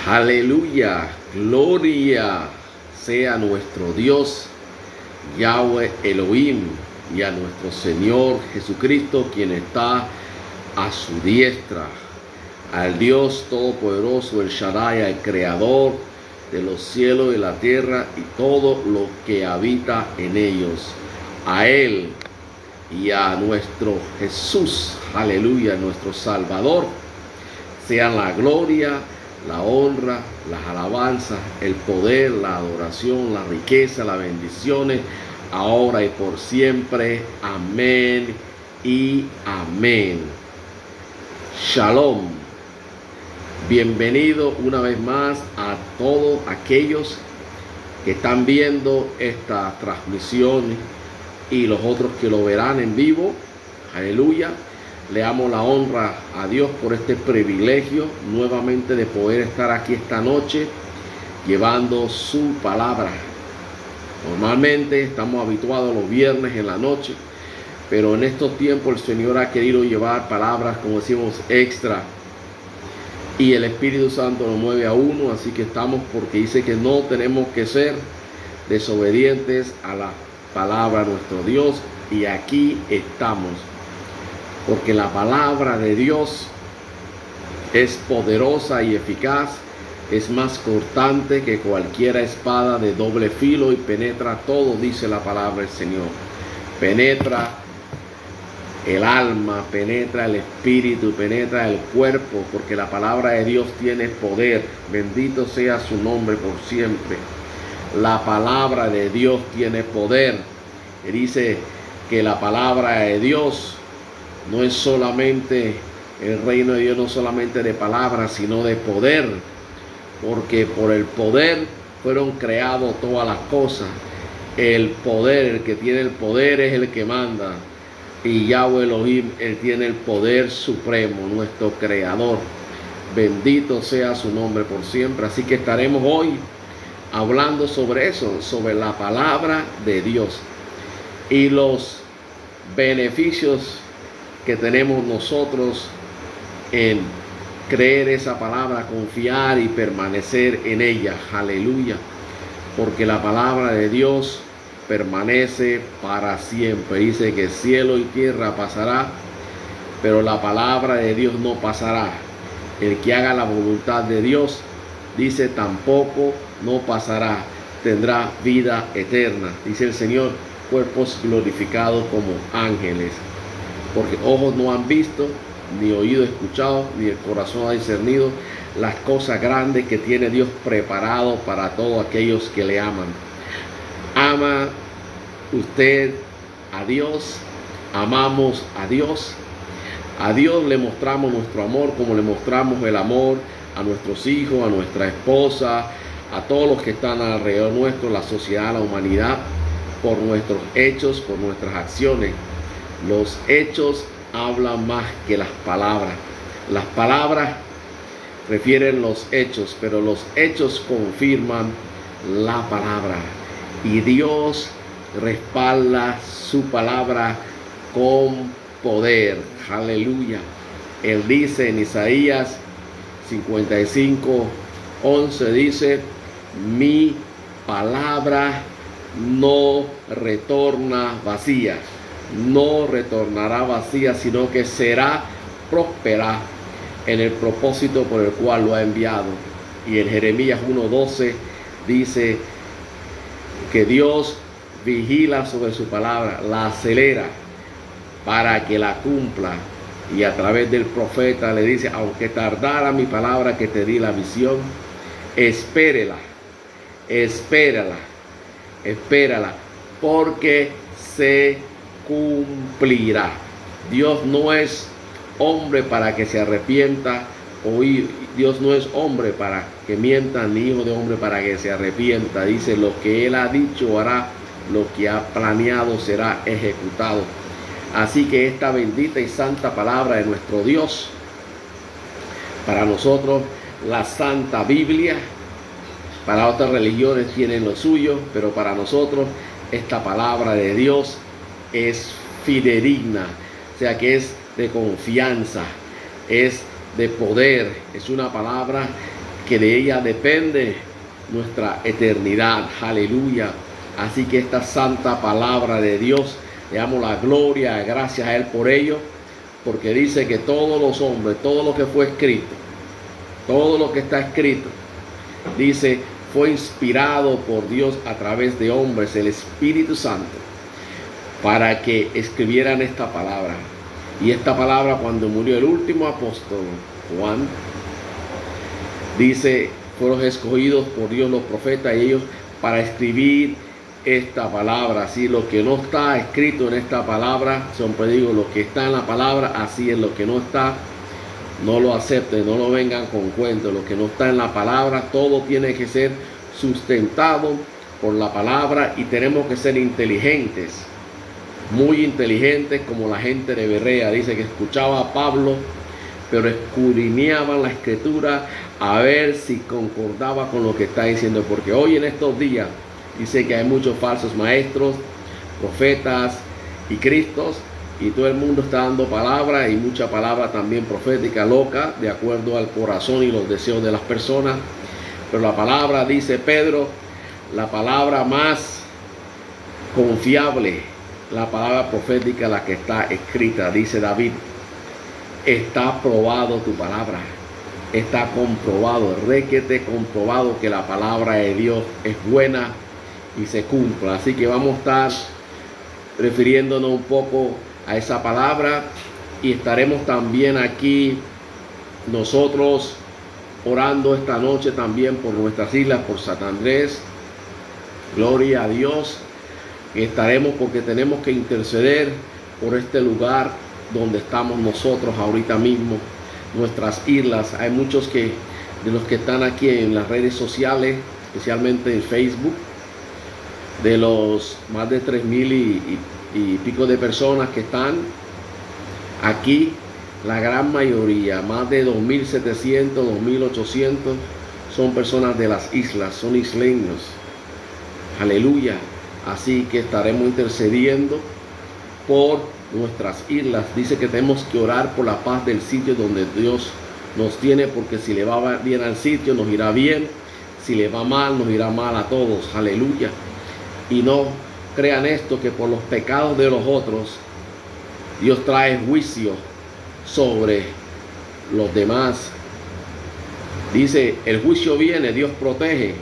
Aleluya, gloria sea nuestro Dios, Yahweh Elohim, y a nuestro Señor Jesucristo, quien está a su diestra, al Dios Todopoderoso, el Shaddai, el Creador de los cielos y la tierra y todo lo que habita en ellos. A Él y a nuestro Jesús, aleluya, nuestro Salvador, sean la gloria, la honra, las alabanzas, el poder, la adoración, la riqueza, las bendiciones, ahora y por siempre. Amén y amén. Shalom. Bienvenido una vez más a todos aquellos que están viendo esta transmisión y los otros que lo verán en vivo. Aleluya. Le damos la honra a Dios por este privilegio nuevamente de poder estar aquí esta noche llevando su palabra. Normalmente estamos habituados los viernes en la noche, pero en estos tiempos el Señor ha querido llevar palabras, como decimos, extra, y el Espíritu Santo nos mueve a uno, así que estamos, porque dice que no tenemos que ser desobedientes a la palabra de nuestro Dios, y aquí estamos. Porque la palabra de Dios es poderosa y eficaz, es más cortante que cualquier espada de doble filo y penetra todo, dice la palabra del Señor. Penetra el alma, penetra el espíritu, penetra el cuerpo, porque la palabra de Dios tiene poder. Bendito sea su nombre por siempre. La palabra de Dios tiene poder. Y dice que la palabra de Dios no es solamente, el reino de Dios no solamente de palabras, sino de poder, porque por el poder fueron creadas todas las cosas. El poder, el que tiene el poder es el que manda, y Yahweh Elohim, él tiene el poder supremo, nuestro creador. Bendito sea su nombre por siempre. Así que estaremos hoy hablando sobre eso, sobre la palabra de Dios y los beneficios que tenemos nosotros en creer esa palabra, confiar y permanecer en ella. Aleluya. Porque la palabra de Dios permanece para siempre. Dice que cielo y tierra pasará, pero la palabra de Dios no pasará. El que haga la voluntad de Dios, dice, tampoco no pasará, tendrá vida eterna. Dice el Señor, cuerpos glorificados como ángeles. Porque ojos no han visto, ni oído escuchado, ni el corazón ha discernido las cosas grandes que tiene Dios preparado para todos aquellos que le aman. ¿Ama usted a Dios? ¿Amamos a Dios? A Dios le mostramos nuestro amor como le mostramos el amor a nuestros hijos, a nuestra esposa, a todos los que están alrededor nuestro, la sociedad, la humanidad, por nuestros hechos, por nuestras acciones. Los hechos hablan más que las palabras. Las palabras refieren los hechos, pero los hechos confirman la palabra. Y Dios respalda su palabra con poder. Aleluya. Él dice en Isaías 55:11, dice, mi palabra no retorna vacía. No retornará vacía, sino que será próspera en el propósito por el cual lo ha enviado. Y en Jeremías 1:12 dice que Dios vigila sobre su palabra, la acelera para que la cumpla. Y a través del profeta le dice, aunque tardara mi palabra que te di la visión, espérela, porque se cumplirá. Dios no es hombre para que se arrepienta, o Dios no es hombre para que mienta, ni hijo de hombre para que se arrepienta. Dice, lo que Él ha dicho hará, lo que ha planeado será ejecutado. Así que esta bendita y santa palabra de nuestro Dios, para nosotros la Santa Biblia, para otras religiones tienen lo suyo, pero para nosotros esta palabra de Dios es fidedigna, o sea que es de confianza, es de poder, es una palabra que de ella depende nuestra eternidad. Aleluya. Así que esta santa palabra de Dios, le damos la gloria, gracias a Él por ello, porque dice que todos los hombres, todo lo que fue escrito, todo lo que está escrito, dice, fue inspirado por Dios a través de hombres, el Espíritu Santo, para que escribieran esta palabra. Y esta palabra, cuando murió el último apóstol, Juan, dice, fueron escogidos por Dios los profetas y ellos para escribir esta palabra. Así lo que no está escrito en esta palabra, siempre digo, lo que está en la palabra, así es. Lo que no está, no lo acepten, no lo vengan con cuentos. Lo que no está en la palabra, todo tiene que ser sustentado por la palabra, y tenemos que ser inteligentes, muy inteligentes, como la gente de Berea. Dice que escuchaba a Pablo, pero escudriñaban la escritura a ver si concordaba con lo que está diciendo, porque hoy en estos días dice que hay muchos falsos maestros, profetas y cristos, y todo el mundo está dando palabra, y mucha palabra también profética loca, de acuerdo al corazón y los deseos de las personas. Pero la palabra, dice Pedro, la palabra más confiable, la palabra profética, la que está escrita. Dice David, está probado tu palabra, está comprobado, requete comprobado que la palabra de Dios es buena y se cumpla. Así que vamos a estar refiriéndonos un poco a esa palabra, y estaremos también aquí nosotros orando esta noche también por nuestras islas, por San Andrés. Gloria a Dios. Estaremos porque tenemos que interceder por este lugar donde estamos nosotros ahorita mismo, nuestras islas. Hay muchos de los que están aquí en las redes sociales, especialmente en Facebook, de los más de 3,000 y pico de personas que están aquí, la gran mayoría, más de 2,700, 2,800, son personas de las islas, son isleños. Aleluya. Así que estaremos intercediendo por nuestras islas. Dice que tenemos que orar por la paz del sitio donde Dios nos tiene, porque si le va bien al sitio, nos irá bien. Si le va mal, nos irá mal a todos. Aleluya. Y no crean esto, que por los pecados de los otros Dios trae juicio sobre los demás. Dice, el juicio viene, Dios protege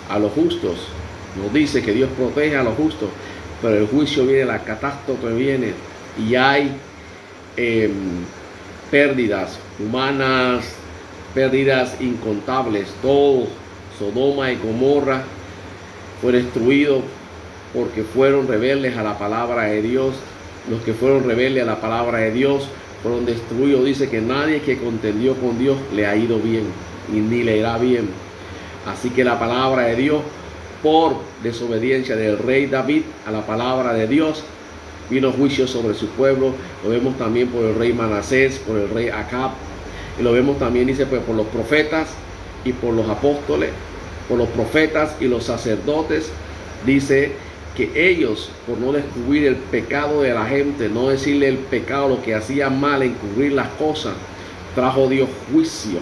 a los justos. Nos dice que Dios protege a los justos, pero el juicio viene, la catástrofe viene, y hay pérdidas humanas, pérdidas incontables. Todo Sodoma y Gomorra fue destruido porque fueron rebeldes a la palabra de Dios. Los que fueron rebeldes a la palabra de Dios fueron destruidos. Dice que nadie que contendió con Dios le ha ido bien, ni le irá bien. Así que la palabra de Dios, por desobediencia del rey David a la palabra de Dios, vino juicio sobre su pueblo. Lo vemos también por el rey Manasés, por el rey Acab, y lo vemos también, dice, pues, por los profetas y por los apóstoles, por los profetas y los sacerdotes. Dice que ellos, por no descubrir el pecado de la gente, no decirle el pecado, lo que hacían mal, encubrir las cosas, trajo Dios juicio.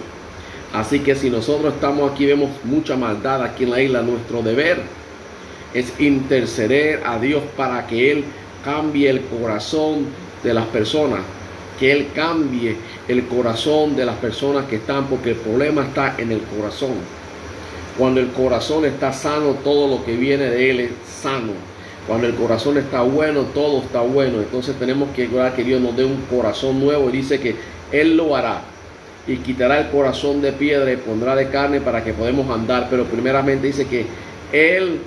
Así que si nosotros estamos aquí, vemos mucha maldad aquí en la isla, nuestro deber es interceder a Dios para que Él cambie el corazón de las personas, que Él cambie el corazón de las personas que están, porque el problema está en el corazón. Cuando el corazón está sano, todo lo que viene de Él es sano. Cuando el corazón está bueno, todo está bueno. Entonces tenemos que orar que Dios nos dé un corazón nuevo, y dice que Él lo hará, y quitará el corazón de piedra y pondrá de carne para que podamos andar. Pero primeramente dice que Él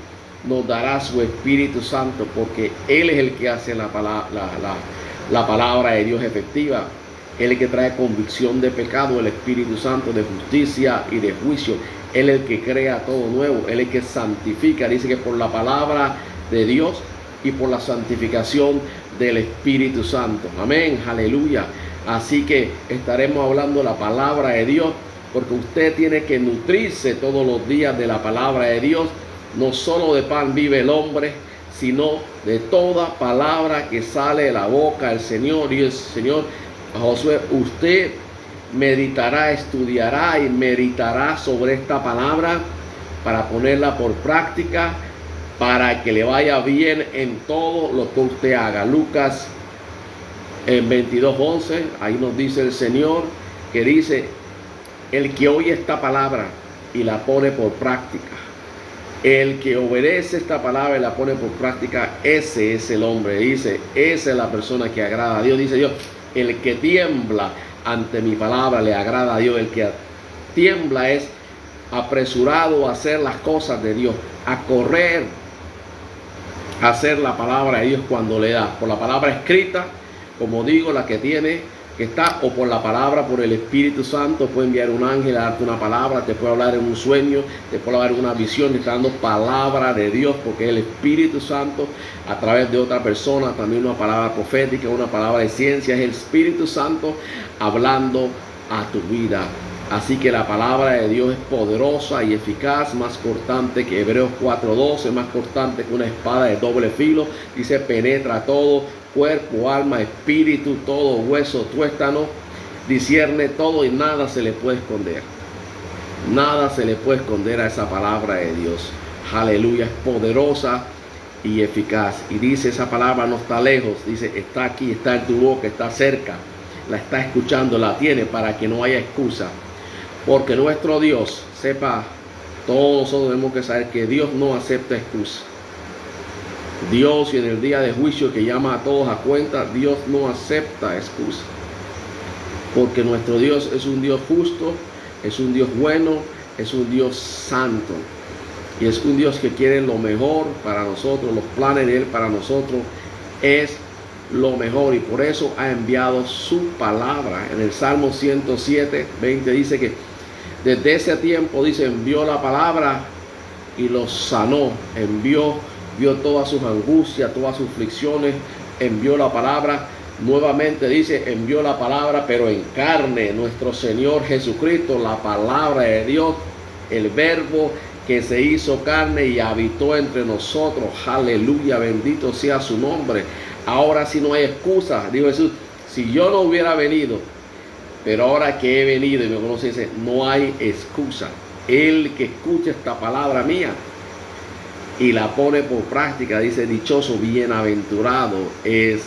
nos dará su Espíritu Santo, porque Él es el que hace la palabra de Dios efectiva. Él es el que trae convicción de pecado, el Espíritu Santo, de justicia y de juicio. Él es el que crea todo nuevo, Él es el que santifica. Dice que por la palabra de Dios y por la santificación del Espíritu Santo. Amén, aleluya. Así que estaremos hablando la palabra de Dios, porque usted tiene que nutrirse todos los días de la palabra de Dios. No solo de pan vive el hombre, sino de toda palabra que sale de la boca del Señor. Y el Señor a Josué, usted meditará, estudiará y meditará sobre esta palabra para ponerla por práctica, para que le vaya bien en todo lo que usted haga. Lucas en 22:11, ahí nos dice el Señor, que dice: el que oye esta palabra y la pone por práctica, el que obedece esta palabra y la pone por práctica, ese es el hombre. Dice, esa es la persona que agrada a Dios. Dice Dios, el que tiembla ante mi palabra le agrada a Dios. El que tiembla es apresurado a hacer las cosas de Dios, a correr a hacer la palabra de Dios cuando le da, por la palabra escrita, como digo, la que tiene, que está, o por la palabra, por el Espíritu Santo. Puede enviar un ángel a darte una palabra, te puede hablar en un sueño, te puede hablar en una visión, te está dando palabra de Dios, porque el Espíritu Santo, a través de otra persona, también una palabra profética, una palabra de ciencia, es el Espíritu Santo hablando a tu vida. Así que la palabra de Dios es poderosa y eficaz, más cortante que Hebreos 4:12, más cortante que una espada de doble filo. Dice, penetra todo, cuerpo, alma, espíritu, todo hueso, tuéstano, discierne todo y nada se le puede esconder. Nada se le puede esconder a esa palabra de Dios. Aleluya, es poderosa y eficaz. Y dice, esa palabra no está lejos, dice, está aquí, está en tu boca, está cerca, la está escuchando, la tiene, para que no haya excusa. Porque nuestro Dios, sepa, todos nosotros tenemos que saber que Dios no acepta excusa. Dios, y en el día de juicio que llama a todos a cuenta, Dios no acepta excusa. Porque nuestro Dios es un Dios justo, es un Dios bueno, es un Dios santo. Y es un Dios que quiere lo mejor para nosotros. Los planes de Él para nosotros es lo mejor, y por eso ha enviado su palabra. En el Salmo 107:20 dice que desde ese tiempo, dice, envió la palabra y los sanó. Vio todas sus angustias, todas sus aflicciones, envió la palabra. Nuevamente dice, envió la palabra, pero en carne, nuestro Señor Jesucristo, la palabra de Dios, el verbo que se hizo carne y habitó entre nosotros. Aleluya, bendito sea su nombre. Ahora sí no hay excusa, dijo Jesús, si yo no hubiera venido, pero ahora que he venido y me conoce, dice, no hay excusa. El que escucha esta palabra mía y la pone por práctica, dice, dichoso, bienaventurado es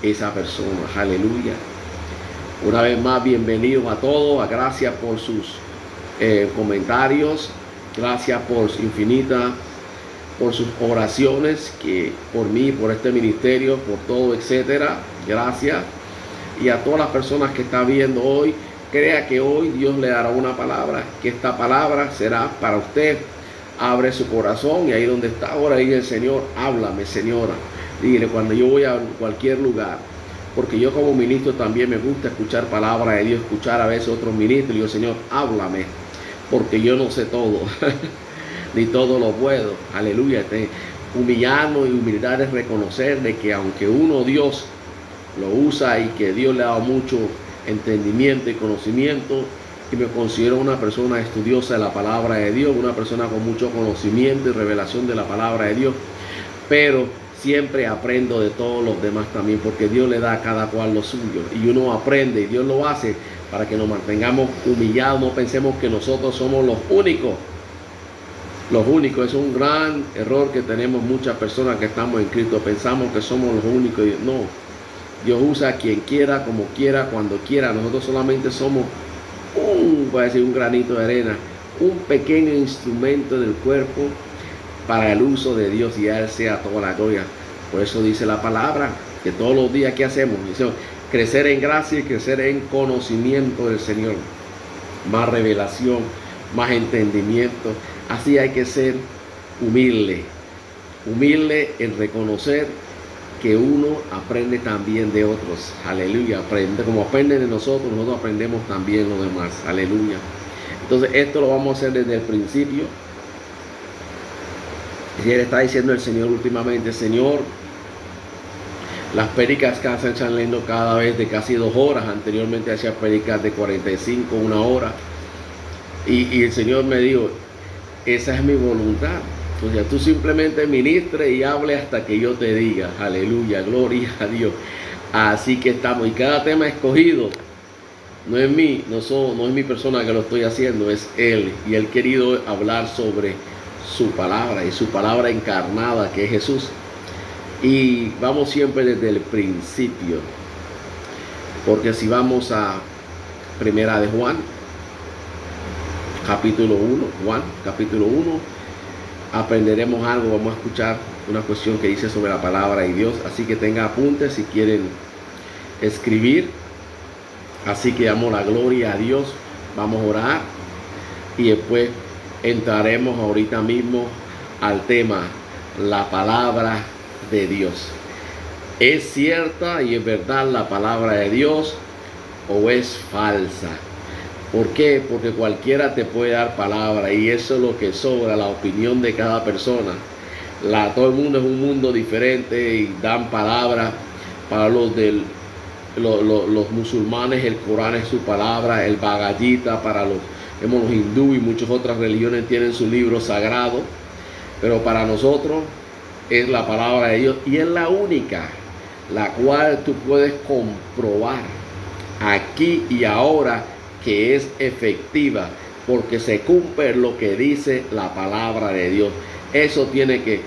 esa persona. Aleluya. Una vez más, bienvenidos a todos. Gracias por sus comentarios. Gracias por sus oraciones, que por mí, por este ministerio, por todo, etcétera. Gracias. Y a todas las personas que están viendo hoy, crea que hoy Dios le dará una palabra, que esta palabra será para usted. Abre su corazón y ahí donde está ahora, dice el Señor, háblame, señora. Dile, cuando yo voy a cualquier lugar, porque yo como ministro también me gusta escuchar palabra de Dios, escuchar a veces otros ministros, y digo, Señor, háblame, porque yo no sé todo, ni todo lo puedo. Aleluya. Humillarnos y humildad es reconocer de que aunque uno, Dios lo usa y que Dios le ha dado mucho entendimiento y conocimiento, y me considero una persona estudiosa de la palabra de Dios, una persona con mucho conocimiento y revelación de la palabra de Dios, pero siempre aprendo de todos los demás también, porque Dios le da a cada cual lo suyo, y uno aprende, y Dios lo hace para que nos mantengamos humillados. No pensemos que nosotros somos los únicos. Los únicos, es un gran error que tenemos muchas personas que estamos en Cristo. Pensamos que somos los únicos. No, Dios usa a quien quiera, como quiera, cuando quiera. Nosotros solamente somos un granito de arena, un pequeño instrumento del cuerpo para el uso de Dios, y a Él sea toda la gloria. Por eso dice la palabra que todos los días que hacemos, dice, crecer en gracia y crecer en conocimiento del Señor, más revelación, más entendimiento. Así hay que ser humilde en reconocer que uno aprende también de otros. Aleluya. Como aprenden de nosotros, nosotros aprendemos también los demás. Aleluya. Entonces esto lo vamos a hacer desde el principio. Y Él está diciendo el Señor últimamente, Señor, las prédicas que se están leyendo cada vez de casi 2 horas. Anteriormente hacía prédicas de 45, 1 hora. Y el Señor me dijo, esa es mi voluntad. O sea, tú simplemente ministre y hable hasta que yo te diga. Aleluya, gloria a Dios. Así que estamos. Y cada tema escogido No es mí, no es mi persona que lo estoy haciendo, es Él. Y Él querido hablar sobre su palabra y su palabra encarnada, que es Jesús. Y vamos siempre desde el principio, porque si vamos a Primera de Juan, capítulo 1, Juan, capítulo 1, aprenderemos algo, vamos a escuchar una cuestión que dice sobre la palabra de Dios. Así que tenga apuntes si quieren escribir. Así que damos la gloria a Dios, vamos a orar y después entraremos ahorita mismo al tema, la palabra de Dios. ¿Es cierta y es verdad la palabra de Dios o es falsa? ¿Por qué? Porque cualquiera te puede dar palabra y eso es lo que sobra, la opinión de cada persona. Todo el mundo es un mundo diferente y dan palabra. Para los musulmanes el Corán es su palabra, el Bhagavad Gita para los hindú y muchas otras religiones tienen su libro sagrado, pero para nosotros es la palabra de Dios y es la única la cual tú puedes comprobar aquí y ahora que es efectiva, porque se cumple lo que dice la palabra de Dios. Eso tiene que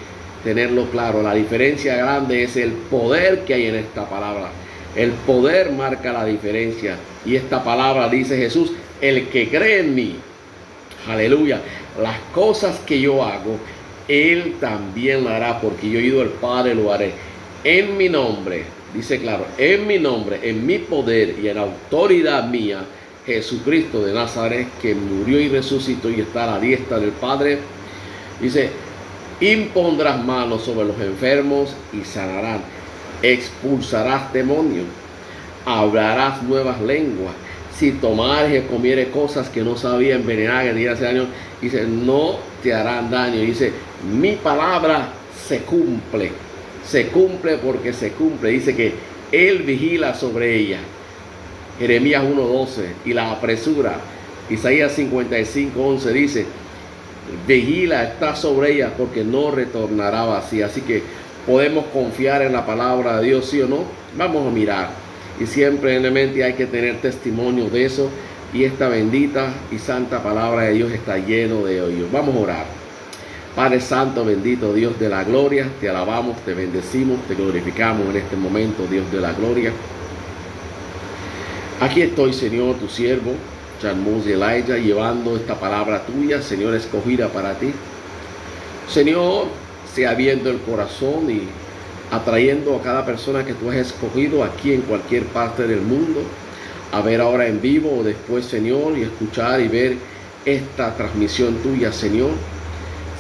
tenerlo claro. La diferencia grande es el poder que hay en esta palabra. El poder marca la diferencia. Y esta palabra dice Jesús, el que cree en mí, aleluya, las cosas que yo hago, Él también lo hará, porque yo he ido al Padre, lo haré. En mi nombre, dice claro, en mi nombre, en mi poder y en autoridad mía, Jesucristo de Nazaret, que murió y resucitó y está a la diestra del Padre, dice, impondrás manos sobre los enfermos y sanarán. Expulsarás demonios, hablarás nuevas lenguas. Si tomares y comieres cosas que no sabía envenenar, que ni hace daño, dice, no te harán daño. Dice, mi palabra se cumple porque se cumple. Dice que Él vigila sobre ella. Jeremías 1:12, y la apresura. Isaías 55:11 dice, vigila, está sobre ella porque no retornará vacía. Así que podemos confiar en la palabra de Dios, ¿sí o no? Vamos a mirar. Y siempre en la mente hay que tener testimonio de eso. Y esta bendita y santa palabra de Dios está lleno de ellos. Vamos a orar. Padre Santo, bendito Dios de la gloria, te alabamos, te bendecimos, te glorificamos en este momento, Dios de la gloria. Aquí estoy, Señor, tu siervo, Charmuz y Elijah, llevando esta palabra tuya, Señor, escogida para ti. Señor, sea abriendo el corazón y atrayendo a cada persona que tú has escogido aquí en cualquier parte del mundo, a ver ahora en vivo o después, Señor, y escuchar y ver esta transmisión tuya, Señor.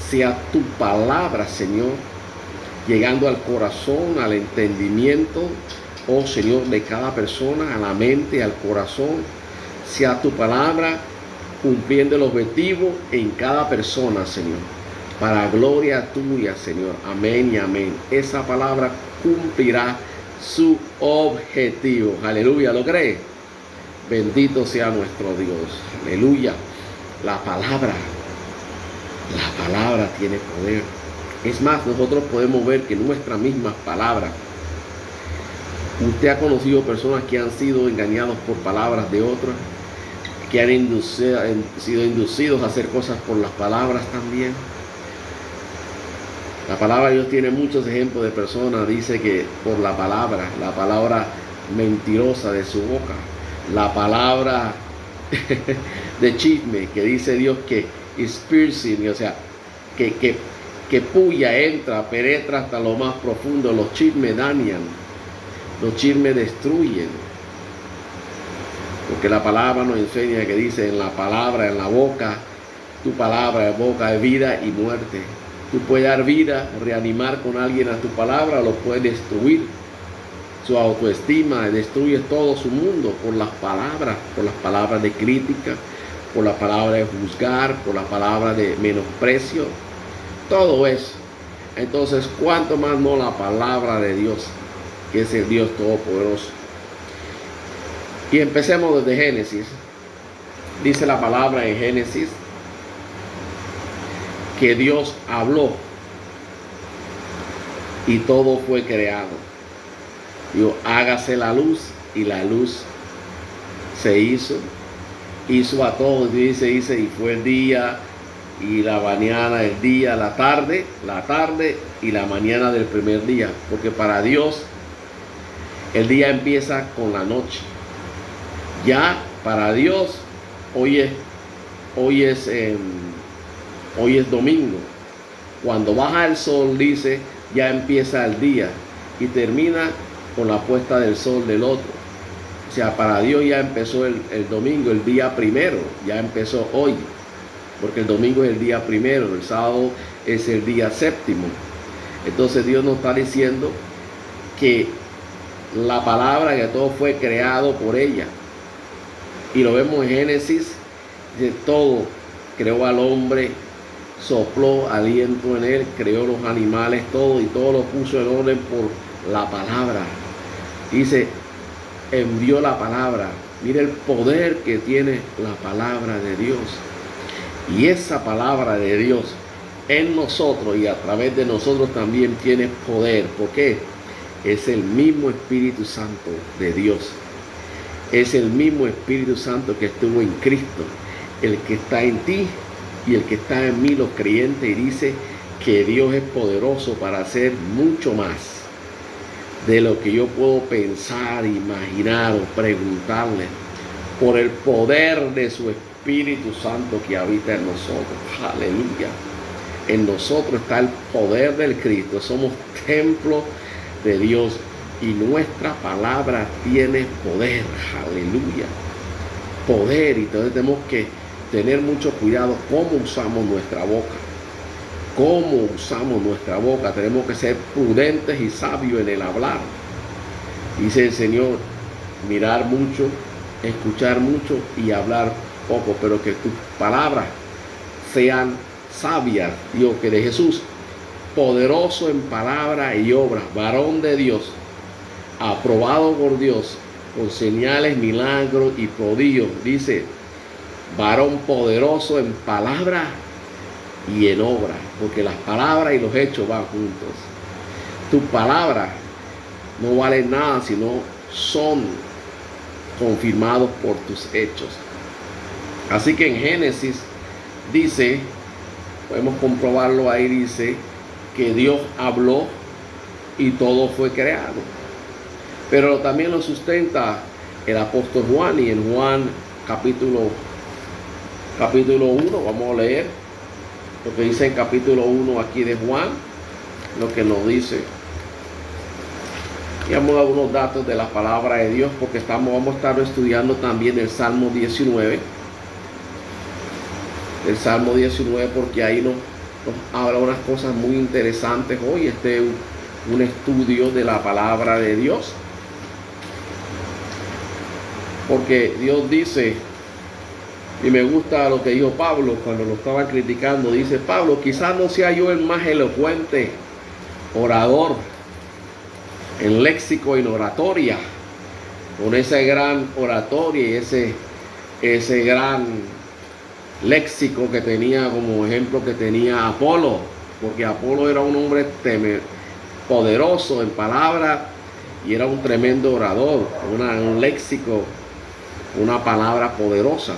Sea tu palabra, Señor, llegando al corazón, al entendimiento, oh Señor, de cada persona, a la mente, al corazón. Sea tu palabra cumpliendo el objetivo en cada persona, Señor, para gloria tuya, Señor. Amén y amén. Esa palabra cumplirá su objetivo. Aleluya, ¿lo cree? Bendito sea nuestro Dios. Aleluya. La palabra tiene poder. Es más, nosotros podemos ver que nuestras mismas palabras. Usted ha conocido personas que han sido engañados por palabras de otras, que han sido inducidos a hacer cosas por las palabras también. La palabra de Dios tiene muchos ejemplos de personas. Dice que por la palabra mentirosa de su boca, la palabra de chisme, que dice Dios que es piercing, o sea, que puya, entra, penetra hasta lo más profundo. Los chismes dañan, los chismes destruyen, porque la palabra nos enseña que dice en la palabra, en la boca, tu palabra, en boca de vida y muerte. Tú puedes dar vida, reanimar con alguien a tu palabra, lo puedes destruir. Su autoestima, destruye todo su mundo por las palabras de crítica, por la palabra de juzgar, por la palabra de menosprecio. Todo eso. Entonces, ¿cuánto más no la palabra de Dios, que es el Dios Todopoderoso? Y empecemos desde Génesis. Dice la palabra en Génesis que Dios habló y todo fue creado. Dijo, hágase la luz, y la luz se hizo a todos, dice, y fue el día y la mañana, el día, la tarde y la mañana del primer día, porque para Dios el día empieza con la noche. Ya para Dios hoy es domingo. Cuando baja el sol, dice, ya empieza el día y termina con la puesta del sol del otro. O sea, para Dios ya empezó el domingo, el día primero, ya empezó hoy, porque el domingo es el día primero, el sábado es el día séptimo. Entonces Dios nos está diciendo que la palabra, que todo fue creado por ella. Y lo vemos en Génesis, de todo, creó al hombre, sopló aliento en él, creó los animales, todo, y todo lo puso en orden por la palabra. Dice, envió la palabra. Mira el poder que tiene la palabra de Dios. Y esa palabra de Dios en nosotros y a través de nosotros también tiene poder. ¿Por qué? Es el mismo Espíritu Santo de Dios. Es el mismo Espíritu Santo que estuvo en Cristo, el que está en ti y el que está en mí, los creyentes, y dice que Dios es poderoso para hacer mucho más de lo que yo puedo pensar, imaginar o preguntarle, por el poder de su Espíritu Santo que habita en nosotros. Aleluya. En nosotros está el poder del Cristo. Somos templo de Dios y nuestra palabra tiene poder. Aleluya. Poder. Y entonces tenemos que tener mucho cuidado cómo usamos nuestra boca. Cómo usamos nuestra boca. Tenemos que ser prudentes y sabios en el hablar. Dice el Señor, mirar mucho, escuchar mucho y hablar poco, pero que tus palabras sean sabias. Dios, que de Jesús, poderoso en palabra y obra, varón de Dios, aprobado por Dios, con señales, milagros y prodigios. Dice, varón poderoso en palabra y en obra, porque las palabras y los hechos van juntos. Tus palabras no valen nada si no son confirmados por tus hechos. Así que en Génesis dice, podemos comprobarlo ahí, dice que Dios habló y todo fue creado. Pero también lo sustenta el apóstol Juan, y en Juan capítulo 1, vamos a leer lo que dice en capítulo 1 aquí de Juan, lo que nos dice. Y vamos a dar unos datos de la palabra de Dios, porque vamos a estar estudiando también el Salmo 19. El Salmo 19, porque ahí nos habla unas cosas muy interesantes hoy. Este es un estudio de la palabra de Dios. Porque Dios dice, y me gusta lo que dijo Pablo cuando lo estaban criticando, dice Pablo, quizás no sea yo el más elocuente orador en léxico y en oratoria, con esa gran oratoria y ese gran léxico que tenía, como ejemplo que tenía Apolo, porque Apolo era un hombre poderoso en palabras y era un tremendo orador, un léxico, una palabra poderosa.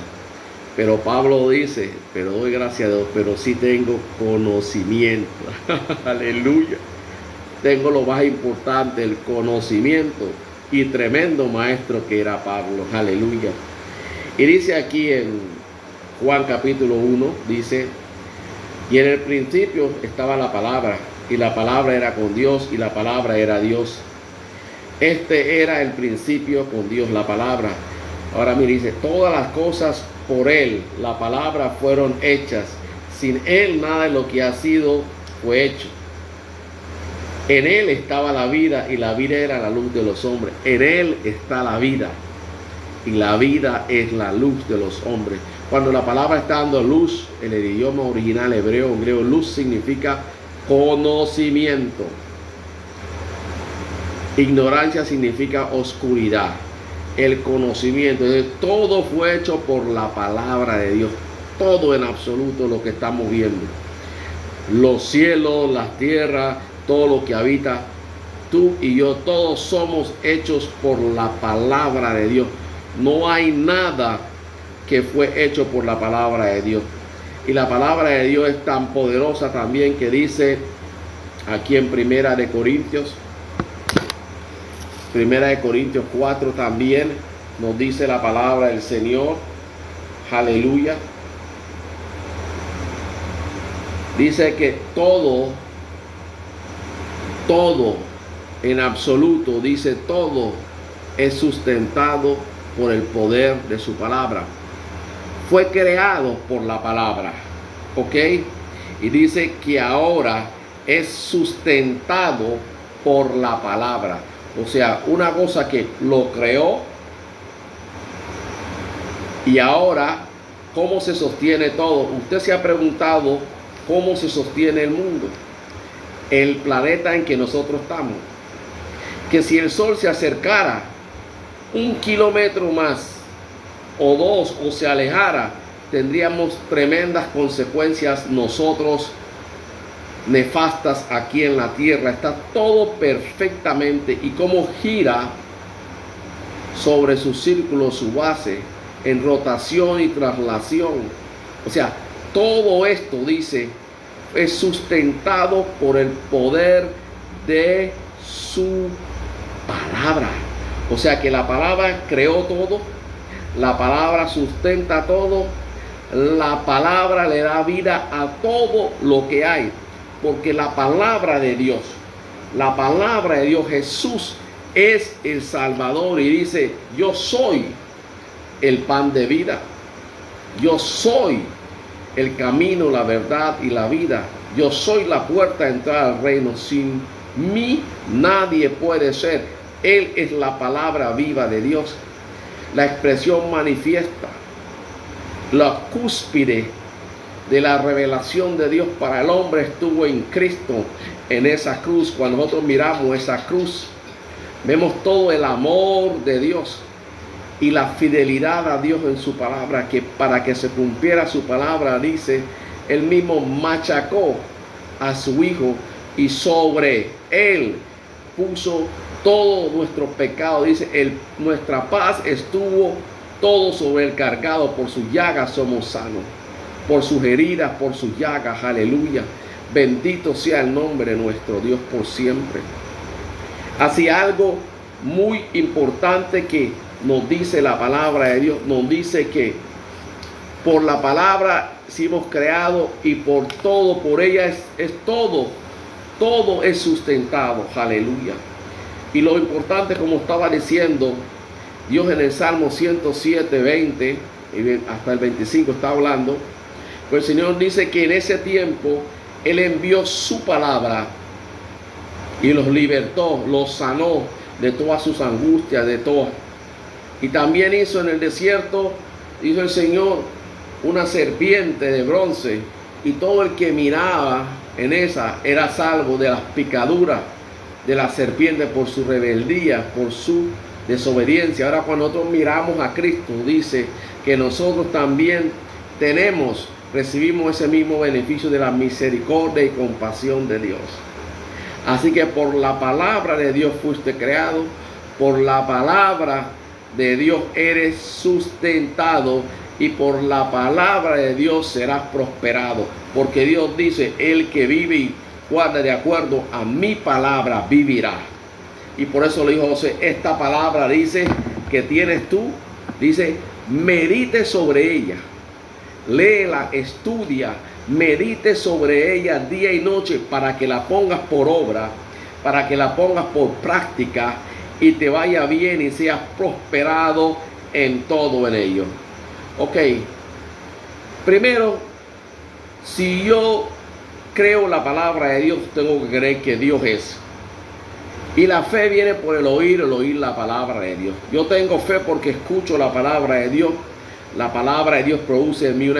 Pero Pablo dice, pero doy gracias a Dios, pero sí tengo conocimiento. Aleluya. Tengo lo más importante, el conocimiento, y tremendo maestro que era Pablo. Aleluya. Y dice aquí en Juan capítulo 1, dice, y en el principio estaba la palabra, y la palabra era con Dios, y la palabra era Dios. Este era el principio con Dios, la palabra. Ahora mire, dice, todas las cosas por Él, la palabra, fueron hechas. Sin Él nada de lo que ha sido fue hecho. En Él estaba la vida, y la vida era la luz de los hombres. En Él está la vida, y la vida es la luz de los hombres. Cuando la palabra está dando luz, en el idioma original hebreo, en griego, luz significa conocimiento. Ignorancia significa oscuridad. El conocimiento. Entonces, todo fue hecho por la palabra de Dios. Todo en absoluto lo que estamos viendo. Los cielos, las tierras, todo lo que habita, tú y yo, todos somos hechos por la palabra de Dios. No hay nada que fue hecho por la palabra de Dios. Y la palabra de Dios es tan poderosa también que dice aquí en Primera de Corintios 4 también nos dice la palabra del Señor. Aleluya. Dice que todo en absoluto, dice todo es sustentado por el poder de su palabra. Fue creado por la palabra, ¿ok? Y dice que ahora es sustentado por la palabra. O sea, una cosa que lo creó y ahora, ¿cómo se sostiene todo? Usted se ha preguntado cómo se sostiene el mundo, el planeta en que nosotros estamos. Que si el sol se acercara 1 kilómetro más o 2 o se alejara, tendríamos tremendas consecuencias nosotros nefastas aquí en la tierra. Está todo perfectamente, y cómo gira sobre su círculo, su base, en rotación y traslación. O sea, todo esto, dice, es sustentado por el poder de su palabra. O sea que la palabra creó todo, la palabra sustenta todo, la palabra le da vida a todo lo que hay, porque la palabra de Dios, Jesús es el Salvador, y dice: yo soy el pan de vida, yo soy el camino, la verdad y la vida, yo soy la puerta de entrada al reino. Sin mí nadie puede ser. Él es la palabra viva de Dios, la expresión manifiesta, la cúspide de la revelación de Dios para el hombre estuvo en Cristo, en esa cruz. Cuando nosotros miramos esa cruz, vemos todo el amor de Dios y la fidelidad a Dios en su palabra, que para que se cumpliera su palabra, dice, él mismo machacó a su Hijo y sobre él puso todo nuestro pecado. Dice, nuestra paz estuvo todo sobre él cargado, por sus llagas somos sanos, por sus heridas, por sus llagas. Aleluya. Bendito sea el nombre de nuestro Dios por siempre. Así, algo muy importante que nos dice la palabra de Dios, nos dice que por la palabra hemos creado, y por todo, por ella es todo es sustentado. Aleluya. Y lo importante, como estaba diciendo, Dios en el Salmo 107, 20 y hasta el 25 está hablando, pues el Señor dice que en ese tiempo Él envió su palabra y los libertó, los sanó de todas sus angustias, de todas. Y también hizo en el desierto, hizo el Señor, una serpiente de bronce, y todo el que miraba en esa era salvo de las picaduras de la serpiente por su rebeldía, por su desobediencia. Ahora, cuando nosotros miramos a Cristo, dice que nosotros también recibimos ese mismo beneficio de la misericordia y compasión de Dios. Así que por la palabra de Dios fuiste creado, por la palabra de Dios eres sustentado, y por la palabra de Dios serás prosperado, porque Dios dice: el que vive y guarda de acuerdo a mi palabra vivirá. Y por eso le dijo José: esta palabra, dice, que tienes tú, dice, medite sobre ella, léela, estudia, medite sobre ella día y noche, para que la pongas por obra, para que la pongas por práctica, y te vaya bien y seas prosperado en todo en ello. Ok, primero, si yo creo la palabra de Dios, tengo que creer que Dios es. Y la fe viene por el oír la palabra de Dios. Yo tengo fe porque escucho la palabra de Dios. La palabra de Dios produce en mí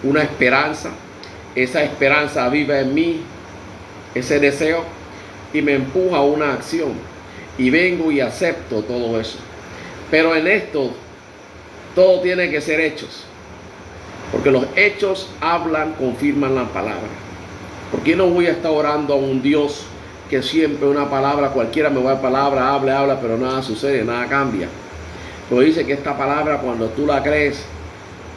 una esperanza. Esa esperanza vive en mí, ese deseo, y me empuja a una acción. Y vengo y acepto todo eso. Pero en esto, todo tiene que ser hechos. Porque los hechos hablan, confirman la palabra. Porque yo no voy a estar orando a un Dios que siempre una palabra, cualquiera me va a dar palabra, habla, pero nada sucede, nada cambia. Pero dice que esta palabra, cuando tú la crees,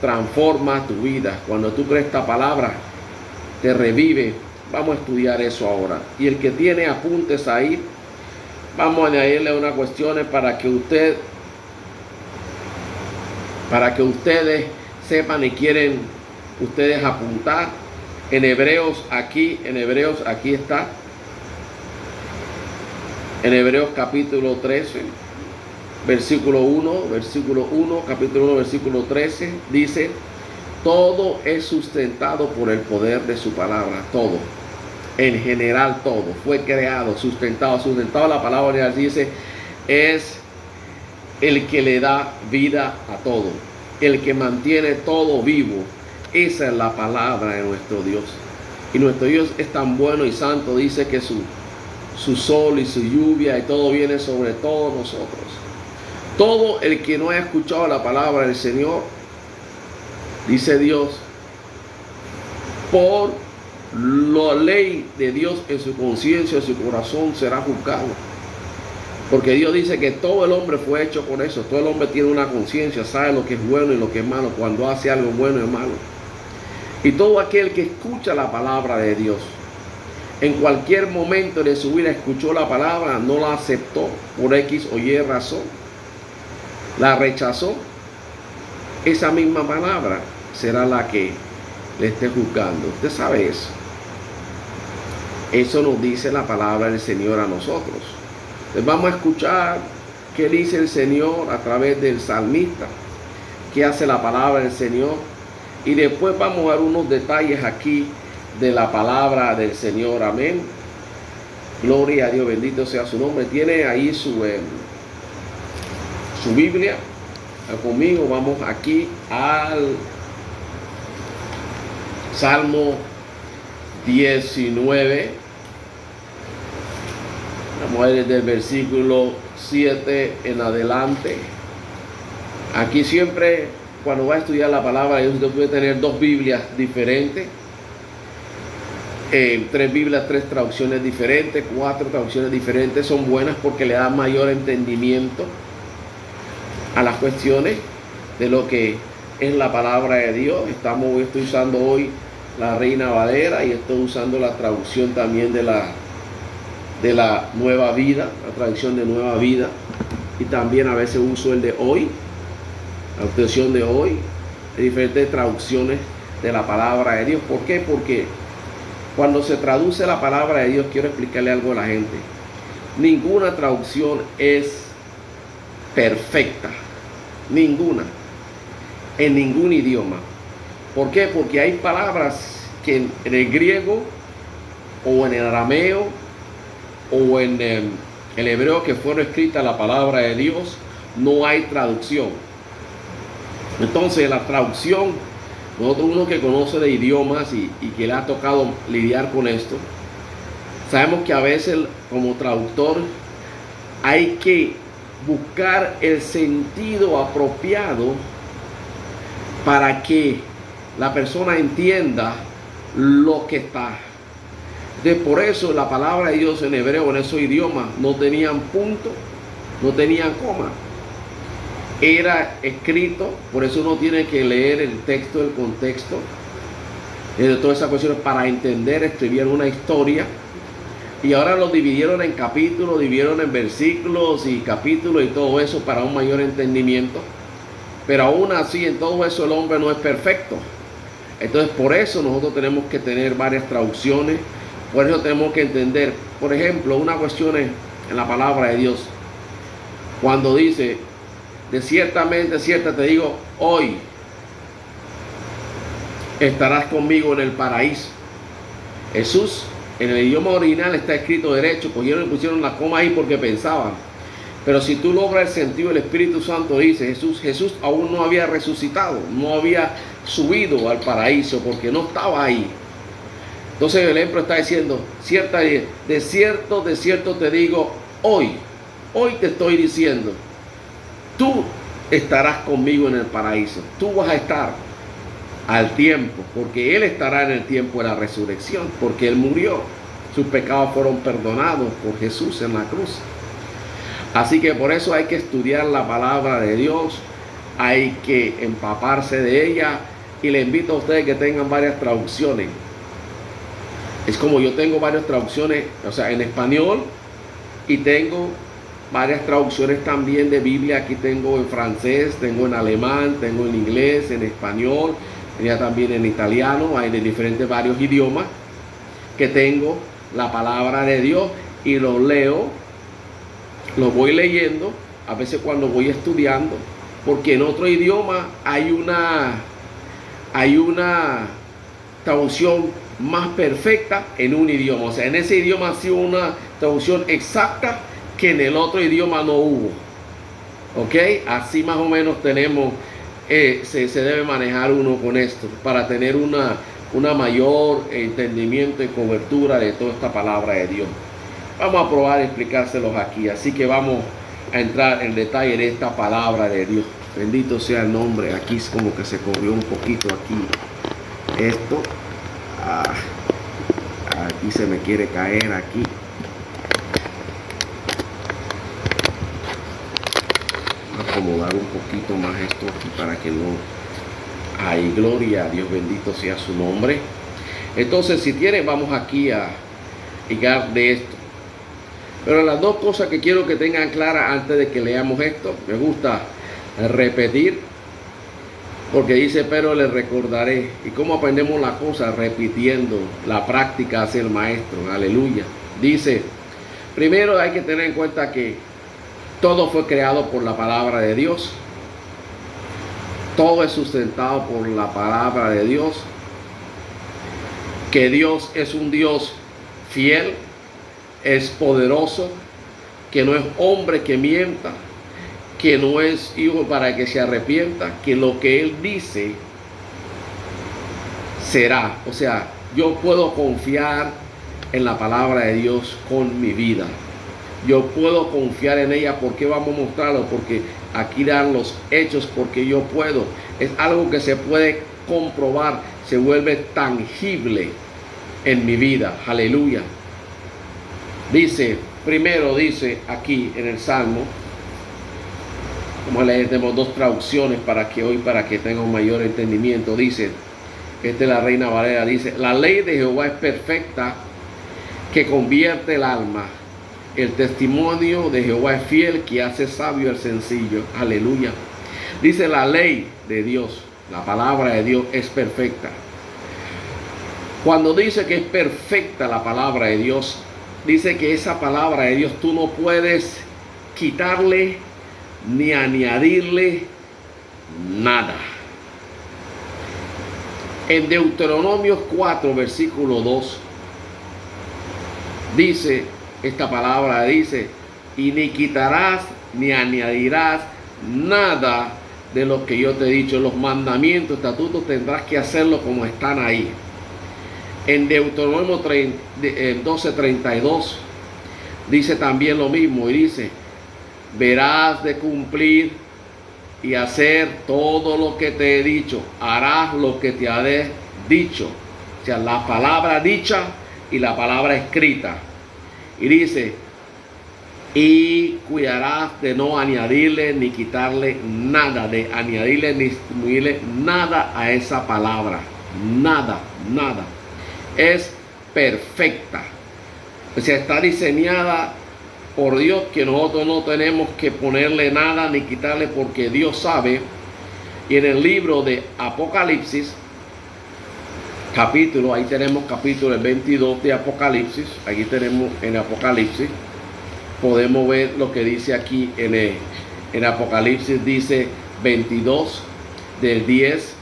transforma tu vida. Cuando tú crees esta palabra, te revive. Vamos a estudiar eso ahora. Y el que tiene apuntes ahí, vamos a añadirle unas cuestiones para que ustedes sepan y quieren ustedes apuntar. En Hebreos aquí está. En Hebreos capítulo 13, versículo 1, capítulo 1, versículo 13, dice: todo es sustentado por el poder de su palabra, todo. En general todo fue creado, sustentado. La palabra dice es el que le da vida a todo, el que mantiene todo vivo. Esa es la palabra de nuestro Dios. Y nuestro Dios es tan bueno y santo, dice que su sol y su lluvia y todo viene sobre todos nosotros. Todo el que no ha escuchado la palabra del Señor, dice Dios, por la ley de Dios en su conciencia, en su corazón, será juzgado. Porque Dios dice que todo el hombre fue hecho con eso. Todo el hombre tiene una conciencia, sabe lo que es bueno y lo que es malo, cuando hace algo bueno y malo. Y todo aquel que escucha la palabra de Dios, en cualquier momento de su vida escuchó la palabra, no la aceptó por X o Y razón, la rechazó, esa misma palabra será la que le esté juzgando. Usted sabe eso. Eso nos dice la palabra del Señor a nosotros. Entonces vamos a escuchar qué dice el Señor a través del salmista, qué hace la palabra del Señor, y después vamos a ver unos detalles aquí de la palabra del Señor. Amén. Gloria a Dios, bendito sea su nombre. Tiene ahí su Biblia conmigo. Vamos aquí al Salmo 19. Vamos a ver desde el versículo 7 en adelante. Aquí siempre, cuando va a estudiar la palabra de Dios, usted puede tener dos Biblias diferentes, tres Biblias, tres traducciones diferentes, cuatro traducciones diferentes. Son buenas porque le dan mayor entendimiento a las cuestiones de lo que es la palabra de Dios. Estoy usando hoy la Reina Valera y estoy usando la traducción también de la Nueva Vida, la traducción de Nueva Vida, y también a veces uso el de hoy, la traducción de hoy, de diferentes traducciones de la palabra de Dios. ¿Por qué? Porque cuando se traduce la palabra de Dios, quiero explicarle algo a la gente. Ninguna traducción es perfecta, ninguna, en ningún idioma. ¿Por qué? Porque hay palabras que en el griego o en el arameo o en el hebreo que fueron escritas la palabra de Dios, no hay traducción. Entonces la traducción, uno que conoce de idiomas y que le ha tocado lidiar con esto, sabemos que a veces como traductor hay que buscar el sentido apropiado para que la persona entienda lo que está. Por eso la palabra de Dios en hebreo, en esos idiomas, no tenían punto, no tenían coma. Era escrito, por eso uno tiene que leer el texto, el contexto, de todas esas cuestiones para entender. Escribieron una historia y ahora lo dividieron en capítulos, dividieron en versículos y capítulos y todo eso para un mayor entendimiento. Pero aún así, en todo eso el hombre no es perfecto. Entonces por eso nosotros tenemos que tener varias traducciones. Por eso tenemos que entender, por ejemplo, una cuestión en la palabra de Dios. Cuando dice, de ciertamente, cierta te digo, hoy estarás conmigo en el paraíso. Jesús, en el idioma original está escrito derecho, cogieron y pusieron la coma ahí porque pensaban. Pero si tú logras el sentido, el Espíritu Santo dice, Jesús aún no había resucitado, no había subido al paraíso porque no estaba ahí. Entonces el ejemplo está diciendo, de cierto te digo, hoy te estoy diciendo, tú estarás conmigo en el paraíso. Tú vas a estar al tiempo, porque Él estará en el tiempo de la resurrección, porque Él murió. Sus pecados fueron perdonados por Jesús en la cruz. Así que por eso hay que estudiar la palabra de Dios, hay que empaparse de ella, y le invito a ustedes que tengan varias traducciones. Es como yo tengo varias traducciones, o sea, en español, y tengo varias traducciones también de Biblia. Aquí tengo en francés, tengo en alemán, tengo en inglés, en español, ya también en italiano. Hay de diferentes varios idiomas que tengo la palabra de Dios y los leo, los voy leyendo a veces cuando voy estudiando, porque en otro idioma hay una traducción más perfecta en un idioma. O sea, en ese idioma ha sido una traducción exacta que en el otro idioma no hubo. ¿Ok? Así más o menos tenemos, se debe manejar uno con esto para tener una mayor entendimiento y cobertura de toda esta palabra de Dios. Vamos a probar a explicárselos aquí. Así que vamos a entrar en detalle de esta palabra de Dios. Bendito sea el nombre. Aquí es como que se corrió un poquito aquí esto. Aquí se me quiere caer aquí. Voy a acomodar un poquito más esto aquí para que no... Ay, gloria a Dios, bendito sea su nombre. Entonces, si tienen, vamos aquí a llegar de esto. Pero las dos cosas que quiero que tengan claras antes de que leamos esto, me gusta repetir, porque dice, pero les recordaré. ¿Y cómo aprendemos la cosa? Repitiendo. La práctica hace el maestro. Aleluya. Dice, primero hay que tener en cuenta que todo fue creado por la palabra de Dios. Todo es sustentado por la palabra de Dios. Que Dios es un Dios fiel, es poderoso, que no es hombre que mienta, que no es hijo para que se arrepienta, que lo que Él dice será. O sea, yo puedo confiar en la palabra de Dios con mi vida. Yo puedo confiar en ella. ¿Por qué vamos a mostrarlo? Porque aquí dan los hechos, porque yo puedo. Es algo que se puede comprobar, se vuelve tangible en mi vida. Aleluya. Dice, primero dice aquí en el Salmo, vamos a leer, tenemos dos traducciones para que tenga un mayor entendimiento. Dice, esta es la Reina Valera, dice, la ley de Jehová es perfecta, que convierte el alma. El testimonio de Jehová es fiel, que hace sabio el sencillo. Aleluya. Dice, la ley de Dios, la palabra de Dios es perfecta. Cuando dice que es perfecta la palabra de Dios, dice que esa palabra de Dios tú no puedes quitarle ni añadirle nada. En Deuteronomio 4, versículo 2, dice, esta palabra dice, y ni quitarás ni añadirás nada de lo que yo te he dicho. Los mandamientos, estatutos, tendrás que hacerlo como están ahí. En Deuteronomio 12:32 dice también lo mismo, y dice, verás de cumplir y hacer todo lo que te he dicho, harás lo que te he dicho. O sea, la palabra dicha y la palabra escrita. Y dice, y cuidarás de no añadirle ni quitarle nada, de añadirle ni disminuirle nada a esa palabra. Nada, nada. Es perfecta. O sea, está diseñada por Dios, que nosotros no tenemos que ponerle nada ni quitarle, porque Dios sabe. Y en el libro de Apocalipsis, capítulo, ahí tenemos capítulo 22 de Apocalipsis, aquí tenemos en Apocalipsis, podemos ver lo que dice aquí en Apocalipsis, dice 22, del 10,